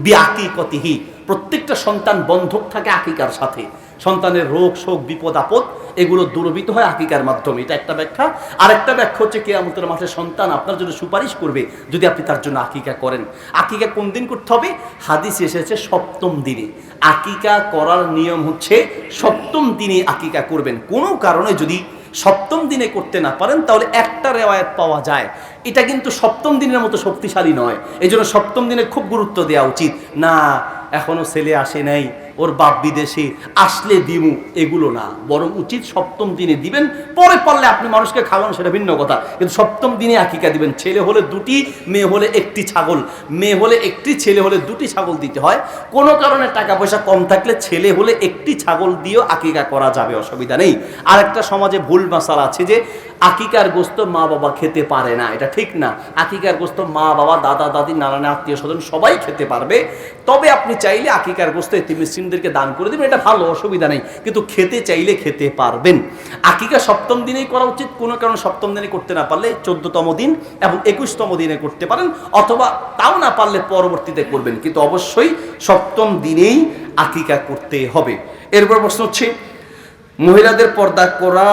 বিআকিকাতিহি, প্রত্যেকটা সন্তান বন্ধক থাকে আকিকার সাথে। সন্তানের রোগ শোক বিপদ আপদ এগুলো দূরীভূত হয় আকিকার মাধ্যমে, এটা একটা ব্যাখ্যা। আরেকটা ব্যাখ্যা হচ্ছে কিয়ামতের মাঠে সন্তান আপনার জন্য সুপারিশ করবে যদি আপনি তার জন্য আকিকা করেন। আকিকা কোন দিন করতে হবে? হাদিস এসেছে 7ম দিনে। আকিকা করার নিয়ম হচ্ছে 7ম দিনে আকিকা করবেন। কোনো কারণে যদি 7ম দিনে করতে না পারেন, তাহলে একটা রেওয়ায়াত পাওয়া যায়, এটা কিন্তু 7ম দিনের মতো শক্তিশালী নয়, এই জন্য 7ম দিনে খুব গুরুত্ব দেওয়া উচিত না। এখনো ছেলে আসে নাই, ওর বাপ বিদেশে, আসলে দিমু, এগুলো না, বরং উচিত 7ম দিনে দিবেন। পরে পারলে আপনি মানুষকে খাওয়ান, সেটা ভিন্ন কথা, কিন্তু 7ম দিনে আকিকা দিবেন। ছেলে হলে 2টি, মেয়ে হলে 1টি ছাগল, মেয়ে হলে 1টি, ছেলে হলে 2টি ছাগল দিতে হয়। কোনো কারণে টাকা পয়সা কম থাকলে ছেলে হলে 1টি ছাগল দিয়েও আকিকা করা যাবে, অসুবিধা নেই। আর একটা সমাজে ভুল মাসালা আছে যে আকিকার গোস্ত মা বাবা খেতে পারে না, এটা ঠিক না। আকিকার গোস্ত মা বাবা, দাদা দাদি, নানা আত্মীয় স্বজন সবাই খেতে পারবে। তবে আপনি চাইলে আকিকার গোস্ত এতিম মিসকিনদেরকে দান করে দিবেন, এটা ভালো, অসুবিধা নেই, কিন্তু খেতে চাইলে খেতে পারবেন। আকিকা 7ম দিনেই করা উচিত। কোনো কারণে 7ম দিনে করতে না পারলে 14তম দিন এবং 21তম দিনে করতে পারেন, অথবা তাও না পারলে পরবর্তীতে করবেন, কিন্তু অবশ্যই 7ম দিনেই আকিকা করতে হবে। এরপর প্রশ্ন হচ্ছে, মহিলাদের পর্দা করা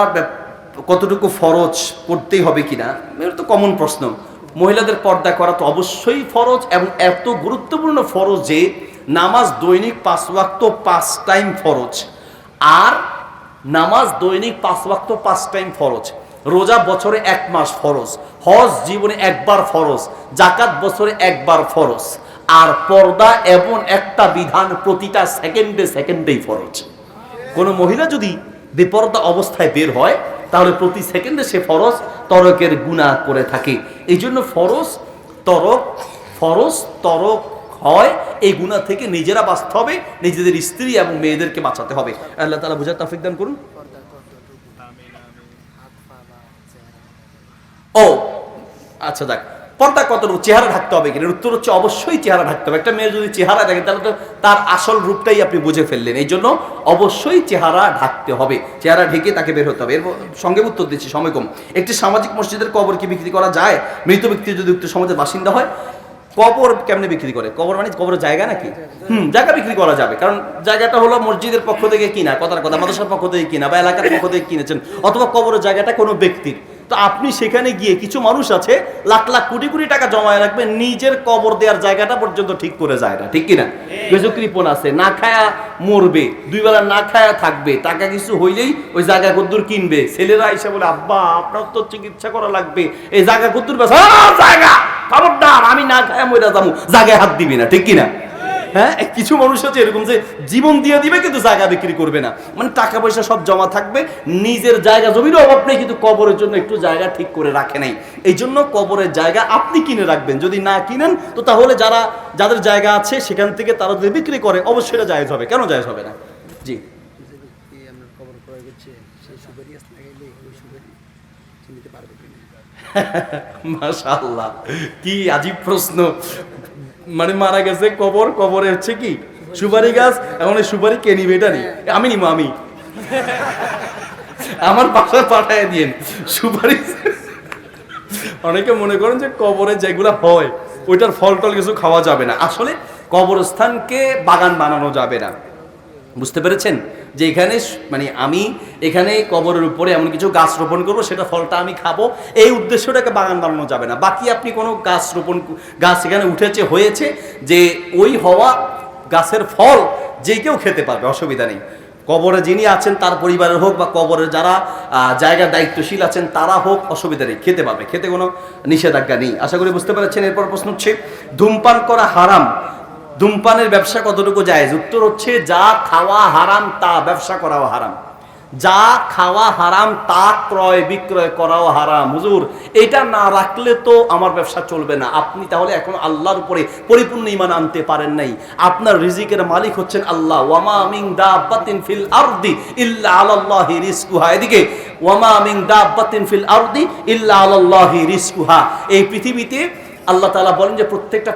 কতটুকু ফরজ, করতেই হবে কিনা? এটা তো কমন প্রশ্ন। মহিলাদের পর্দা করা তো অবশ্যই ফরজ, এবং এত গুরুত্বপূর্ণ ফরজ যে নামাজ দৈনিক 5 ওয়াক্ত 5 টাইম ফরজ। আর নামাজ দৈনিক 5 ওয়াক্ত 5 টাইম ফরজ, রোজা বছরে 1 মাস ফরজ, হজ জীবনে একবার ফরজ, যাকাত বছরে একবার ফরজ, আর পর্দা এমন একটা বিধান প্রতিটা সেকেন্ডে সেকেন্ডেই ফরজ। কোনো মহিলা যদি বেপর্দা অবস্থায় বের হয়, তাহলে প্রতি সেকেন্ডে সে ফরজ তরকের গুনাহ করে থাকে। এই জন্য ফরজ তরক হয়, এই গুনাহ থেকে নিজেরা বাঁচতে হবে, নিজেদের স্ত্রী এবং মেয়েদেরকে বাঁচাতে হবে। আল্লাহ তাআলা বুঝার তৌফিক দান করুন। ও আচ্ছা, দেখ পর্দা কতটুকু, চেহারা ঢাকতে হবে কিনা? উত্তর হচ্ছে অবশ্যই চেহারা ঢাকতে হবে। একটা মেয়ে যদি চেহারা দেখে, তাহলে তো তার আসল রূপটাই আপনি বুঝে ফেললেন। এই জন্য অবশ্যই চেহারা ঢাকতে হবে, চেহারা ঢেকে তাকে বের হতে হবে। এর সঙ্গে উত্তর দিচ্ছি, সময় কম। একটি সামাজিক মসজিদের কবর কি বিক্রি করা যায়? মৃত ব্যক্তি যদি উক্ত সমাজের বাসিন্দা হয়। কবর কেমনে বিক্রি করে? কবর মানে কবরের জায়গা নাকি? জায়গা বিক্রি করা যাবে, কারণ জায়গাটা হলো মসজিদের পক্ষ থেকে কিনা, কথার কথা, মাদ্রাসার পক্ষ থেকে কিনা, বা এলাকার পক্ষ থেকে কিনেছেন, অথবা কবরের জায়গাটা কোনো ব্যক্তির। তো আপনি সেখানে গিয়ে, কিছু মানুষ আছে লাখ লাখ কোটি কোটি টাকা জমায় রাখবে, নিজের কবর দেওয়ার জায়গাটা পর্যন্ত ঠিক করে যায় না, ঠিক কিনা? কিছু কৃপণ আছে, না খায়া মরবে, 2 বেলা না খায়া থাকবে, টাকা কিছু হইলেই ওই জায়গা কদ্দুর কিনবে। ছেলেরা এসে বলে, আব্বা আপনার তো চিকিৎসা করা লাগবে, এই জায়গা কদ্দুর বেশ, জায়গা খবরদার, আমি না খায়া মরে যাবো, জায়গায় হাত দিবি না, ঠিক কিনা? হ্যাঁ, কিছু মানুষ আছে এরকম যে জীবন দিয়ে দিবে কিন্তু জায়গা বিক্রি করবে না, মানে টাকা পয়সা সব জমা থাকবে, নিজের জায়গা জমির অভাব নেই কিন্তু কবরের জন্য একটু জায়গা ঠিক করে রাখে নাই। এই জন্য কবরের জায়গা আপনি কিনে রাখবেন, যদি না কিনেন তো তাহলে যাদের জায়গা আছে সেখান থেকে তারা যদি বিক্রি করে অবশ্যই এটা জায়েজ হবে, কেন জায়েজ হবে না? জি, মাশাআল্লাহ, কি আজীব প্রশ্ন। মানে মারা গেছে কবরে হচ্ছে কি সুপারি গাছ, এখন এই সুপারি কে নিবে এটা নেই, আমি নিবো, আমি আমার বাসায় পাঠায় দিয়েন সুপারি। অনেকে মনে করেন যে কবরে যেগুলা হয় ওইটার ফল টল কিছু খাওয়া যাবে না, আসলে কবরস্থানকে বাগান বানানো যাবে না, বুঝতে পেরেছেন? যে এখানে মানে আমি এখানে কবরের উপরে এমন কিছু গাছ রোপণ করবো, সেটা ফলটা আমি খাবো, এই উদ্দেশ্যটাকে বাগান বানানো যাবে না। বাকি আপনি কোনো গাছ এখানে উঠেছে হয়েছে যে ওই হওয়া গাছের ফল যে কেউ খেতে পারবে, অসুবিধা নেই। কবরে যিনি আছেন তার পরিবারের হোক বা কবরের যারা জায়গার দায়িত্বশীল আছেন তারা হোক, অসুবিধা নেই, খেতে পারবে, খেতে কোনো নিষেধাজ্ঞা নেই। আশা করি বুঝতে পেরেছেন। এরপর প্রশ্ন হচ্ছে ধূমপান করা হারাম, ধূমপানের ব্যবসা কতটুকু জায়েজ? উত্তর হচ্ছে যা খাওয়া হারাম তা ব্যবসা করাও হারাম, যা খাওয়া হারাম তা ক্রয় বিক্রয় করাও হারাম। হুজুর এটা না রাখলে তো আমার ব্যবসা চলবে না, আপনি তাহলে এখন আল্লাহর উপরে পরিপূর্ণ ঈমান আনতে পারেন নাই। আপনার রিজিকের মালিক হচ্ছেন আল্লাহ। ওয়ামা মিন দাব্বাতিন ফিল আরদি ইল্লা আলাল্লাহি রিজকুহা, এদিকে ওয়ামা মিন দাব্বাতিন ফিল আরদি ইল্লা আলাল্লাহি রিজকুহা। এই পৃথিবীতে আল্লাহ তাআলা বলেন যে প্রত্যেকটা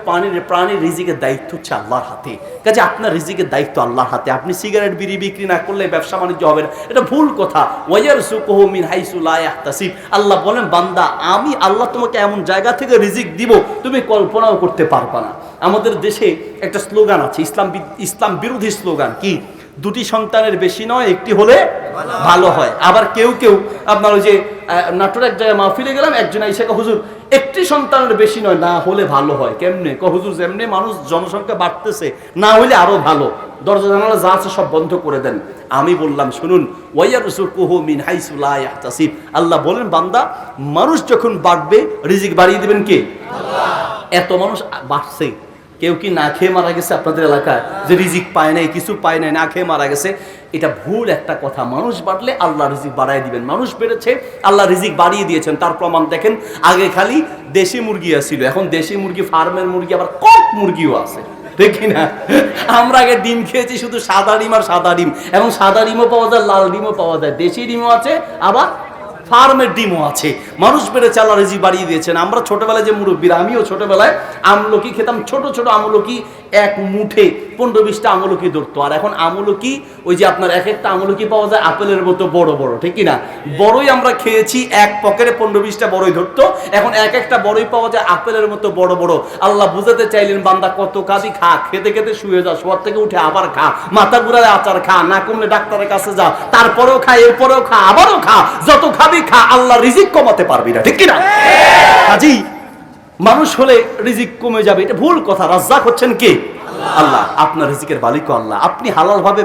প্রাণীর রিজিকের দায়িত্ব হচ্ছে আল্লাহর হাতে, কাজে আপনার রিজিকের দায়িত্ব আল্লাহর হাতে। আপনি সিগারেট বিড়ি বিক্রি না করলে ব্যবসা বাণিজ্য হবে না, এটা ভুল কথা। ওয়ায়ারযুকুহু মিন হাইসু লা ইয়াহতাসিব, আল্লাহ বলেন বান্দা আমি আল্লাহ তোমাকে এমন জায়গা থেকে রিজিক দিব তুমি কল্পনাও করতে পারবা না। আমাদের দেশে একটা স্লোগান আছে, ইসলাম বিরোধী স্লোগান, কি? দুটি সন্তানের বেশি নয়, একটি হলে ভালো হয়। আবার কেউ আপনার ওই যে নাটোর এক জায়গায় মাহফিলে গেলাম, একজন আইসা হুজুর একটি সন্তানের বেশি নয়, না হলে ভালো হয়। কেমনে? হুজুর যেমনি মানুষ জনসংখ্যা বাড়তেছে না হলে আরো ভালো, দরজা জানালা যা আছে সব বন্ধ করে দেন। আমি বললাম শুনুন, ওয়ায়ারযুকুহু মিন হাইসু লা ইয়াহতাসিব, আল্লাহ বলেন বান্দা মানুষ যখন বাড়বে রিজিক বাড়িয়ে দিবেন কে? আল্লাহ। এত মানুষ বাড়ছে, কেউ কি না খেয়ে মারা গেছে আপনাদের এলাকায়? যে রিজিক পায় নাই, কিছু পায় নাই, না খেয়ে মারা গেছে, এটা ভুল একটা কথা। মানুষ বাড়লে আল্লাহ রিজিক বাড়ায় দিবেন। মানুষ বেড়েছে, আল্লাহ রিজিক বাড়িয়ে দিয়েছেন। তার প্রমাণ দেখেন, আগে খালি দেশি মুরগি আসছিল, এখন দেশি মুরগি, ফার্মের মুরগি, আবার কক মুরগিও আছে, দেখি না? আমরা আগে ডিম খেয়েছি শুধু সাদা ডিম আর সাদা ডিম, এখন সাদা ডিমও পাওয়া যায়, লাল ডিমও পাওয়া যায়, দেশি ডিমও আছে, আবার ফার্মের ডিমও আছে। মানুষ বেড়েছে, আল্লাহ রিজিক বাড়িয়ে দিয়েছেন। আমরা ছোটবেলায় যে মুরব্বীরা, আমিও ছোটবেলায় আমলকি খেতাম, ছোট ছোট আমলকি, এক মুঠে 15-20টা আমলকি ধরতো। আর এখন আমলকি ওই যে আপনার এক একটা আমলকি পাওয়া যায় আপেলের মতো বড় বড়, ঠিক কিনা? বড়ই আমরা খেয়েছি, এক পকেটে 15-20টা বড়ই ধরতো, এখন এক একটা বড়ই পাওয়া যায় আপেলের মতো বড় বড়। আল্লাহ বুঝাতে চাইলেন বান্দা কত কাজই খা, খেতে খেতে শুয়ে যা, শোয়ার থেকে উঠে আবার খা, মাথা ঘুরালে আচার খা, না কমলে ডাক্তারের কাছে যা, তারপরেও খা, এরপরেও খা, আবারও খা, যত খাবি খা, আল্লাহ রিজিক কমাতে পারবি না, ঠিক কিনা? কাজেই মানুষ হলে রিজিক কমে যাবে, এটা ভুল কথা। রাজ্জাক হচ্ছেন কে? আল্লাহ। আপনার রিজিকের মালিক আল্লাহ। আপনি হালাল ভাবে